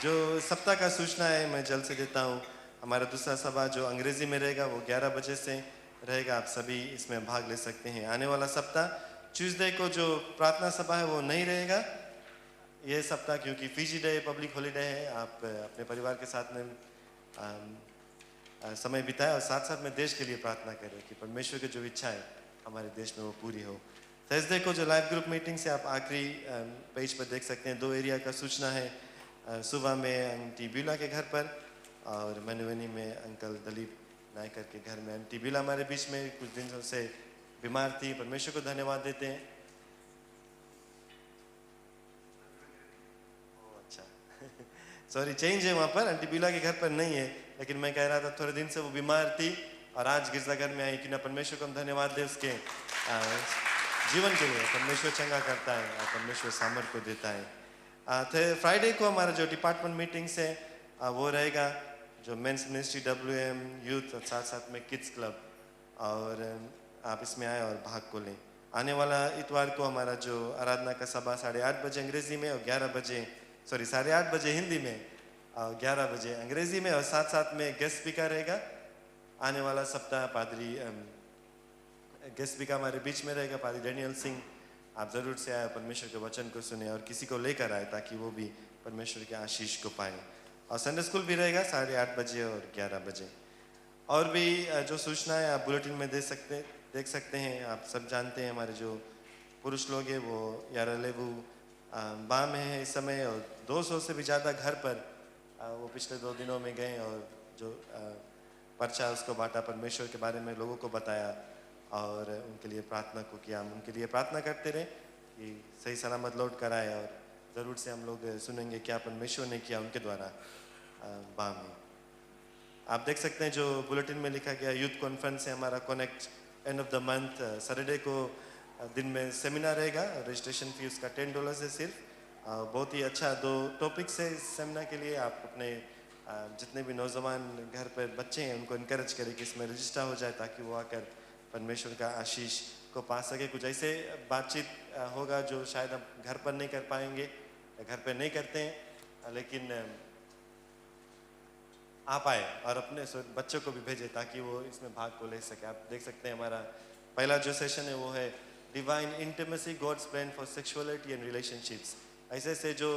[SPEAKER 3] जो सप्ताह का सूचना है मैं जल्द से देता हूँ हमारा दूसरा सभा जो अंग्रेजी में रहेगा वो 11 बजे से रहेगा आप सभी इसमें भाग ले सकते हैं आने वाला सप्ताह ट्यूसडे को जो प्रार्थना सभा है वो नहीं रहेगा ये सप्ताह क्योंकि फीजी डे पब्लिक हॉलीडे है आप अपने परिवार के साथ में समय बिताएं और साथ साथ में देश के लिए प्रार्थना करें कि परमेश्वर की जो इच्छा है हमारे देश में वो पूरी हो थर्सडे को जो लाइव ग्रुप मीटिंग्स है आप आखिरी पेज पर देख सकते हैं 2 एरिया का सूचना है सुबह में आंटी ब्यूला के घर पर और मनुवनी में अंकल दलीप नायकर के घर में आंटी ब्यूला हमारे बीच में कुछ दिनों से बीमार थी परमेश्वर को धन्यवाद देते हैं अच्छा सॉरी चेंज है वहाँ पर आंटी ब्यूला के घर पर नहीं है लेकिन मैं कह रहा था थोड़े दिन से वो बीमार थी और आज गिरजाघर में आई कि ना परमेश्वर को हम धन्यवाद दें उसके जीवन के लिए परमेश्वर चंगा करता है और परमेश्वर सामर्थ को देता है फ्राइडे को हमारा जो डिपार्टमेंट मीटिंग्स है वो रहेगा जो मेंस मिनिस्ट्री WM यूथ और साथ साथ में किड्स क्लब और आप इसमें आए और भाग को लें आने वाला इतवार को हमारा जो आराधना का सभा 8:30 बजे अंग्रेजी में और 11 बजे 8:30 बजे हिंदी में और 11 बजे अंग्रेजी में और साथ साथ में गेस्ट स्पीकर रहेगा आने वाला सप्ताह पादरी गेस्ट स्पीकर हमारे बीच में रहेगा पादरी डेनियल सिंह आप ज़रूर से आए, परमेश्वर के वचन को सुने और किसी को लेकर आए ताकि वो भी परमेश्वर के आशीष को पाए। और संडे स्कूल भी रहेगा 8:30 बजे और 11 बजे। और भी जो सूचनाएं आप बुलेटिन में देख सकते हैं। आप सब जानते हैं हमारे जो पुरुष लोग हैं वो यारालेबू बा में है इस समय, और 200 से भी ज़्यादा घर पर वो पिछले 2 दिनों में गए और जो पर्चा उसको बांटा, परमेश्वर के बारे में लोगों को बताया और उनके लिए प्रार्थना को किया। हम उनके लिए प्रार्थना करते रहे कि सही सलामत लौट कर आए, और ज़रूर से हम लोग सुनेंगे क्या परमेश्वर ने किया उनके द्वारा बा में। आप देख सकते हैं जो बुलेटिन में लिखा गया, यूथ कॉन्फ्रेंस है हमारा connect, end of the month Saturday को दिन में सेमिनार रहेगा। रजिस्ट्रेशन फी उसका $10 है सिर्फ। बहुत ही अच्छा 2 टॉपिक्स है इस सेमिनार के लिए। आप अपने जितने भी नौजवान घर पर बच्चे हैं उनको इनकरेज करें कि इसमें रजिस्टर हो जाए ताकि वो आकर परमेश्वर का आशीष को पा सके। कुछ ऐसे बातचीत होगा जो शायद हम घर पर नहीं कर पाएंगे, घर पर नहीं करते हैं, लेकिन आप आए और अपने बच्चों को भी भेजें ताकि वो इसमें भाग को ले सके। आप देख सकते हैं हमारा पहला जो सेशन है वो है divine intimacy, God's plan for sexuality and relationships. ऐसे से जो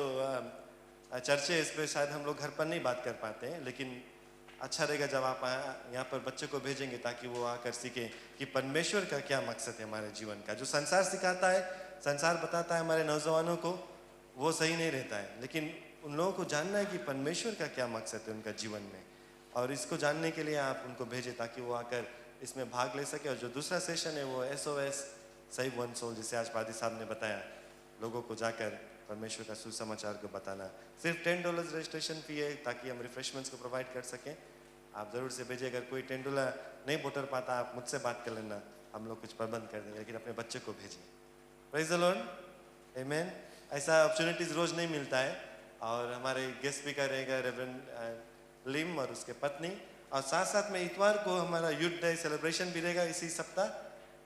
[SPEAKER 3] चर्चे इस पर शायद हम लोग घर पर नहीं बात कर पाते हैं, लेकिन अच्छा रहेगा जब आप यहाँ पर बच्चों को भेजेंगे ताकि वो आकर सीखें कि परमेश्वर का क्या मकसद है हमारे जीवन का। जो संसार सिखाता है, संसार बताता है हमारे नौजवानों को, वो सही नहीं रहता है, लेकिन उन लोगों को जानना है कि परमेश्वर का क्या मकसद है उनका जीवन में, और इसको जानने के लिए आप उनको भेजें ताकि वो आकर इसमें भाग ले सके। और जो दूसरा सेशन है वो SOS सेव वन सोल, जिसे आज पादी साहब ने बताया, लोगों को जाकर परमेश्वर का सुसमाचार को बताना। सिर्फ $10 रजिस्ट्रेशन फी है ताकि हम रिफ्रेशमेंट्स को प्रोवाइड कर सकें। आप ज़रूर से भेजिए। अगर कोई $10 नहीं बोटर पाता, आप मुझसे बात कर लेना, हम लोग कुछ प्रबंध कर देंगे, लेकिन अपने बच्चे को भेजिए। प्रेज़ द लॉर्ड, आमीन। ऐसा अपॉर्चुनिटीज़ रोज़ नहीं मिलता है। और हमारे गेस्ट स्पीकर रहेगा रेवरेंड लिम और उसके पत्नी, और साथ साथ में इतवार को हमारा यूथ डे सेलिब्रेशन भी रहेगा इसी सप्ताह,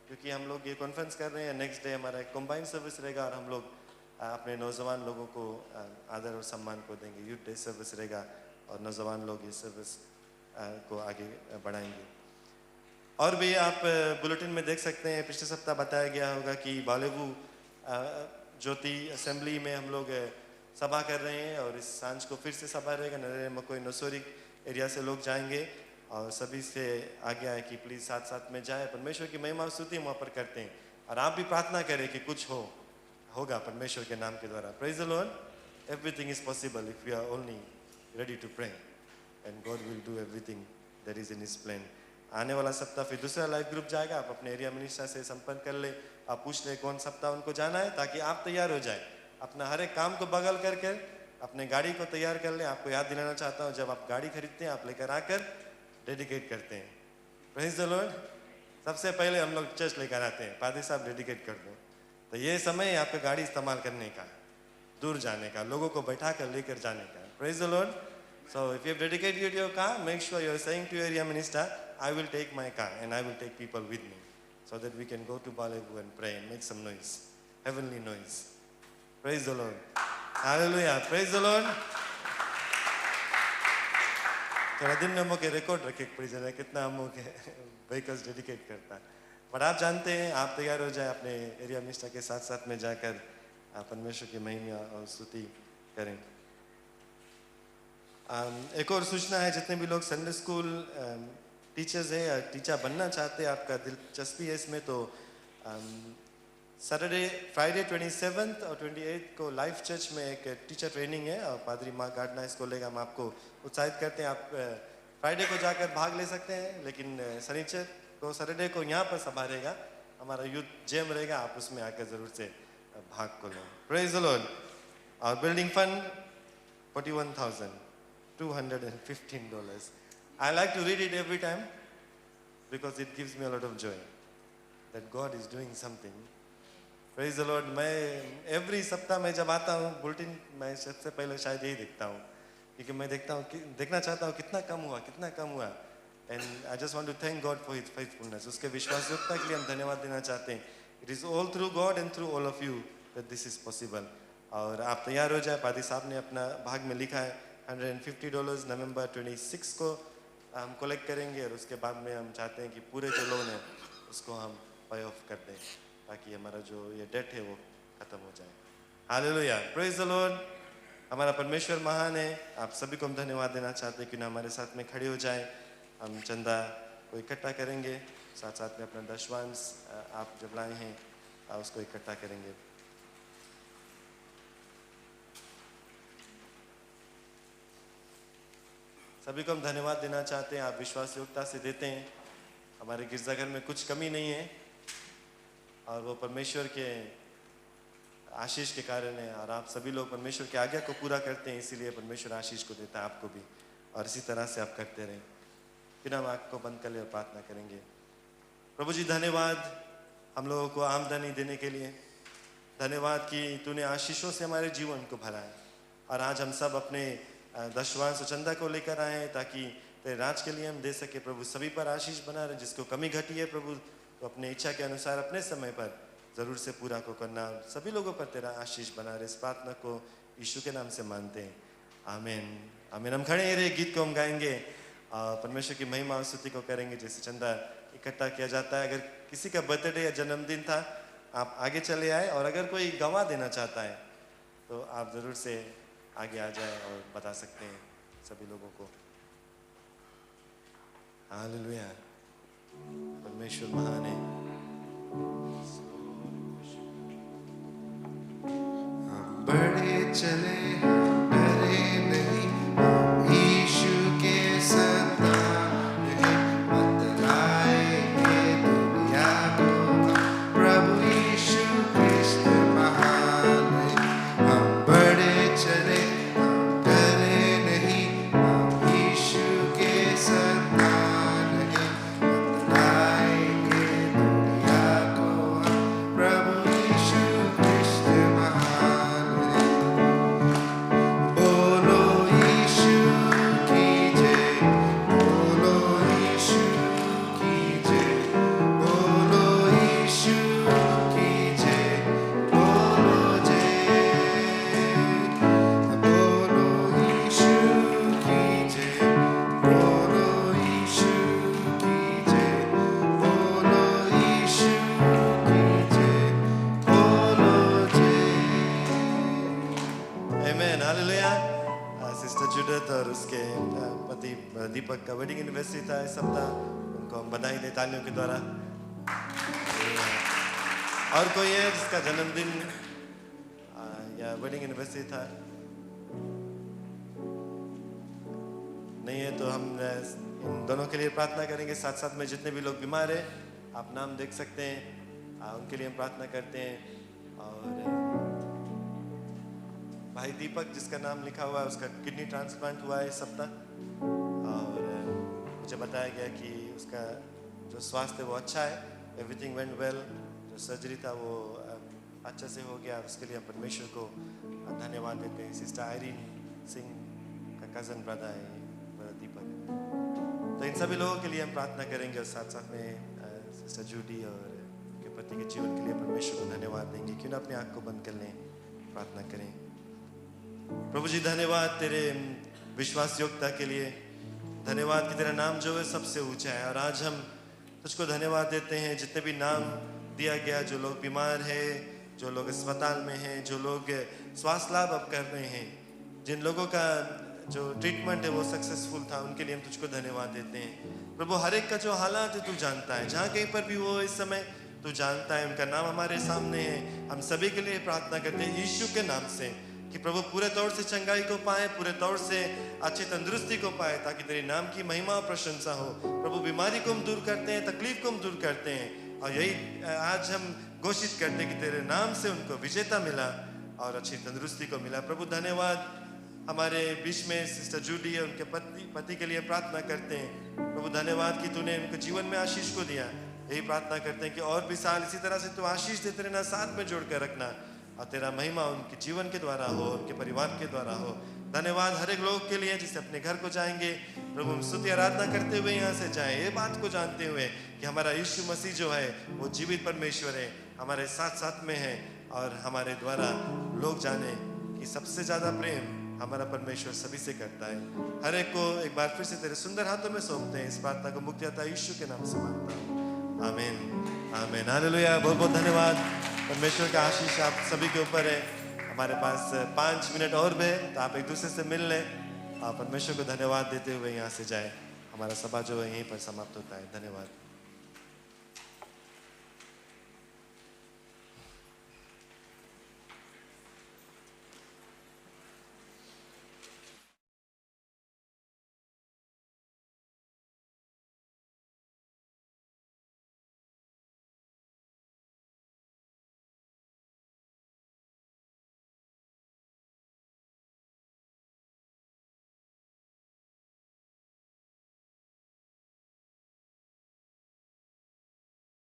[SPEAKER 3] क्योंकि हम लोग ये कॉन्फ्रेंस कर रहे हैं। नेक्स्ट डे हमारा एक कंबाइंड सर्विस रहेगा और हम लोग अपने नौजवान लोगों को आदर और सम्मान को देंगे। यूथ डे सर्विस रहेगा और नौजवान लोग इस सर्विस को आगे बढ़ाएंगे। और भी आप बुलेटिन में देख सकते हैं, पिछले सप्ताह बताया गया होगा कि बालेबू ज्योति असेंबली में हम लोग सभा कर रहे हैं, और इस सांझ को फिर से सभा रहेगा। नरेंद्र मकोई नसोरी एरिया से लोग जाएंगे, और सभी से आगे आए कि प्लीज़ साथ साथ में जाए। परमेश्वर की महिमा स्तुति वहाँ पर करते हैं, और आप भी प्रार्थना करें कि कुछ होगा परमेश्वर के नाम के द्वारा। Praise the Lord, everything is possible if we are only ready to pray, and God will do everything that is in his plan. आने वाला सप्ताह फिर दूसरा लाइव ग्रुप जाएगा। आप अपने एरिया मिनिस्टर से संपर्क कर ले, आप पूछ ले कौन सप्ताह उनको जाना है, ताकि आप तैयार हो जाए। अपना हर एक काम को बगल करके अपने गाड़ी को तैयार कर ले। आपको याद दिलाना चाहता हूँ, जब आप गाड़ी खरीदते हैं आप लेकर आकर डेडिकेट करते हैं। प्रेज द लॉर्ड, सबसे पहले हम लोग चर्च लेकर आते हैं, पादी साहब डेडिकेट कर दो। तो ये समय है आपका गाड़ी इस्तेमाल करने का, दूर जाने का, लोगों को बैठा कर लेकर जाने का। Praise the Lord. So if you have dedicated your car, make sure you are saying to your area minister, I will take my car and I will take people with me, so that we can go to Balebu and pray and make some noise, heavenly noise. Praise the Lord. Hallelujah. Praise the Lord. थोड़ा दिन में हम के record रखे prison है कितना हम के व्हीकल्स डेडिकेट करता है। बट आप जानते हैं, आप तैयार हो जाए, अपने एरिया मिनिस्टर के साथ साथ में जाकर आप परमेश्वर की महिमा और स्तुति करें। एक और सूचना है, जितने भी लोग संडे स्कूल टीचर्स है या टीचर बनना चाहते हैं, आपका दिलचस्पी है इसमें, तो सैटरडे फ्राइडे 27 और 28 को लाइफ चर्च में एक टीचर ट्रेनिंग है, और पादरी मार्क गार्डनर इसको लेकर हम आपको उत्साहित करते हैं। आप फ्राइडे को जाकर भाग ले सकते हैं, लेकिन शनिचर को सैटरडे को यहाँ पर सभा रहेगा, हमारा यूथ जेम रहेगा, आप उसमें आकर ज़रूर से भाग को लें। Praise the Lord. और building fund $41,215. I like to read it every time because it gives me a lot of joy that God is doing something. Praise the Lord. मैं every सप्ताह में जब आता हूँ बुलेटिन, मैं सबसे पहले शायद यही देखता हूँ, क्योंकि मैं देखना चाहता हूँ कितना कम हुआ। And I just want to thank God for His faithfulness. उसके विश्वासयोग्यता के लिए हम धन्यवाद देना चाहते हैं। It is all through God and through all of you that this is possible. और आप तैयार हो जाए। पादी साहब ने अपना भाग में लिखा है $150 नवंबर 26 को हम कलेक्ट करेंगे, और उसके बाद में हम चाहते हैं कि पूरे जो लोन है उसको हम पे ऑफ कर दें। ताकि हमारा जो ये डेट है वो खत्म हो जाए। Hallelujah, praise the Lord. हमारा परमेश्वर महान है। आप सभी को हम धन्यवाद देना चाहते हैं कि ना हमारे साथ में खड़े हो जाए। हम चंदा को इकट्ठा करेंगे, साथ साथ में अपना दशवांश आप जब लाए हैं उसको इकट्ठा करेंगे। सभी को हम धन्यवाद देना चाहते हैं। आप विश्वास योग्यता से देते हैं। हमारे गिरजाघर में कुछ कमी नहीं है और वो परमेश्वर के आशीष के कारण है। और आप सभी लोग परमेश्वर की आज्ञा को पूरा करते हैं, इसीलिए परमेश्वर आशीष को देता है आपको भी। और इसी तरह से आप करते रहें। फिर हम आँख को बंद कर ले और प्रार्थना करेंगे। प्रभु जी धन्यवाद हम लोगों को आमदनी देने के लिए। धन्यवाद कि तूने आशीषों से हमारे जीवन को भरा है। और आज हम सब अपने दशवांश और चंदा को लेकर आए हैं ताकि तेरे राज के लिए हम दे सके। प्रभु सभी पर आशीष बना रहे। जिसको कमी घटी है प्रभु तो अपने इच्छा के अनुसार अपने समय पर जरूर से पूरा को करना। और सभी लोगों पर तेरा आशीष बना रहे। इस प्रार्थना को यीशु के नाम से मानते हैं, आमीन आमीन। हम खड़े हैं, रे गीत को हम गाएंगे, परमेश्वर की महिमा और स्तुति को करेंगे। जैसे चंदा इकट्ठा किया जाता है। अगर किसी का बर्थडे या जन्मदिन था आप आगे चले आए, और अगर कोई गवाह देना चाहता है तो आप जरूर से आगे आ जाए और बता सकते हैं सभी लोगों को। हालेलुया, परमेश्वर महान है।
[SPEAKER 1] हम बढ़े चले, हम डरे नहीं, हम यीशु के संतान हैं। बतलाएंगे दुनिया को प्रभु यीशु कृष्ण महान है। हम बढ़े चले, हम डरे नहीं, हम यीशु के संतान हैं। बतलाएंगे दुनिया को प्रभु यीशु कृष्ण महान है। बोलो यीशु की जय, बोलो यीशु की जय, बोलो यीशु की जय, बोलो यीशु की जय, बोलो यीशु की जय, बोलो यीशु की जय, बोलो जय।
[SPEAKER 3] आमीन, हालेलुया। सिस्टर जुडत और उसके पति दीपक का वेडिंग एनिवर्सरी था इस सप्ताह। उनको हम बधाई दें तालियों के द्वारा। और कोई है जिसका जन्मदिन या वेडिंग एनिवर्सरी था? नहीं है तो हम इन दोनों के लिए प्रार्थना करेंगे। साथ साथ में जितने भी लोग बीमार हैं आप नाम देख सकते हैं, उनके लिए हम प्रार्थना करते हैं। और भाई दीपक जिसका नाम लिखा हुआ है उसका किडनी ट्रांसप्लांट हुआ है इस सप्ताह। और मुझे बताया गया कि उसका जो स्वास्थ्य है वो अच्छा है, एवरीथिंग वेंट वेल। जो सर्जरी था वो अच्छा से हो गया। उसके लिए हम परमेश्वर को धन्यवाद देते हैं। सिस्टर आयरीन सिंह का कज़न ब्रदर है ब्रदर दीपक। तो इन सभी लोगों के लिए हम प्रार्थना करेंगे और साथ साथ में सिस्टर जूडी और उनके पति के जीवन के लिए परमेश्वर को धन्यवाद देंगे। क्यों ना अपनी आँख को बंद कर लें, प्रार्थना करें। प्रभु जी धन्यवाद तेरे विश्वास योग्यता के लिए। धन्यवाद कि तेरा नाम जो है सबसे ऊंचा है। और आज हम तुझको धन्यवाद देते हैं जितने भी नाम दिया गया, जो लोग बीमार हैं, जो लोग अस्पताल में हैं, जो लोग स्वास्थ्य लाभ अब कर रहे हैं, जिन लोगों का जो ट्रीटमेंट है वो सक्सेसफुल था, उनके लिए हम तुझको धन्यवाद देते हैं। प्रभु हर एक का जो हालात है तू जानता है, जहाँ कहीं पर भी वो इस समय तू जानता है। उनका नाम हमारे सामने है। हम सभी के लिए प्रार्थना करते हैं यीशु के नाम से कि प्रभु पूरे तौर से चंगाई को पाए, पूरे तौर से अच्छी तंदुरुस्ती को पाए, ताकि तेरे नाम की महिमा और प्रशंसा हो। प्रभु बीमारी को हम दूर करते हैं, तकलीफ को हम दूर करते हैं, और यही आज हम घोषित करते हैं कि तेरे नाम से उनको विजेता मिला और अच्छी तंदुरुस्ती को मिला। प्रभु धन्यवाद हमारे बीच में सिस्टर जूडी है, उनके पति के लिए प्रार्थना करते हैं। प्रभु धन्यवाद कि तूने उनके जीवन में आशीष को दिया। यही प्रार्थना करते हैं कि और भी साल इसी तरह से तू आशीष देते रहना, साथ में जोड़ कर रखना, और तेरा महिमा उनके जीवन के द्वारा हो, उनके परिवार के द्वारा हो। धन्यवाद हर एक लोग के लिए जिससे अपने घर को जाएंगे। प्रभु हम स्तुति आराधना करते हुए यहाँ से जाएं, ये बात को जानते हुए कि हमारा यीशु मसीह जो है वो जीवित परमेश्वर है, हमारे साथ साथ में है, और हमारे द्वारा लोग जाने कि सबसे ज़्यादा प्रेम हमारा परमेश्वर सभी से करता है। हर एक को एक बार फिर से तेरे सुंदर हाथों में सौंपते हैं। इस प्रार्थना को मुक्तिदाता यीशु के नाम से मांगता हूँ, आमीन आमीन हालेलुया। बहुत बहुत धन्यवाद। परमेश्वर का आशीष आप सभी के ऊपर है। हमारे पास 5 मिनट और भी है, तो आप एक दूसरे से मिल लें। आप परमेश्वर को धन्यवाद देते हुए यहाँ से जाए। हमारा सभा जो है यहीं पर समाप्त होता है। धन्यवाद।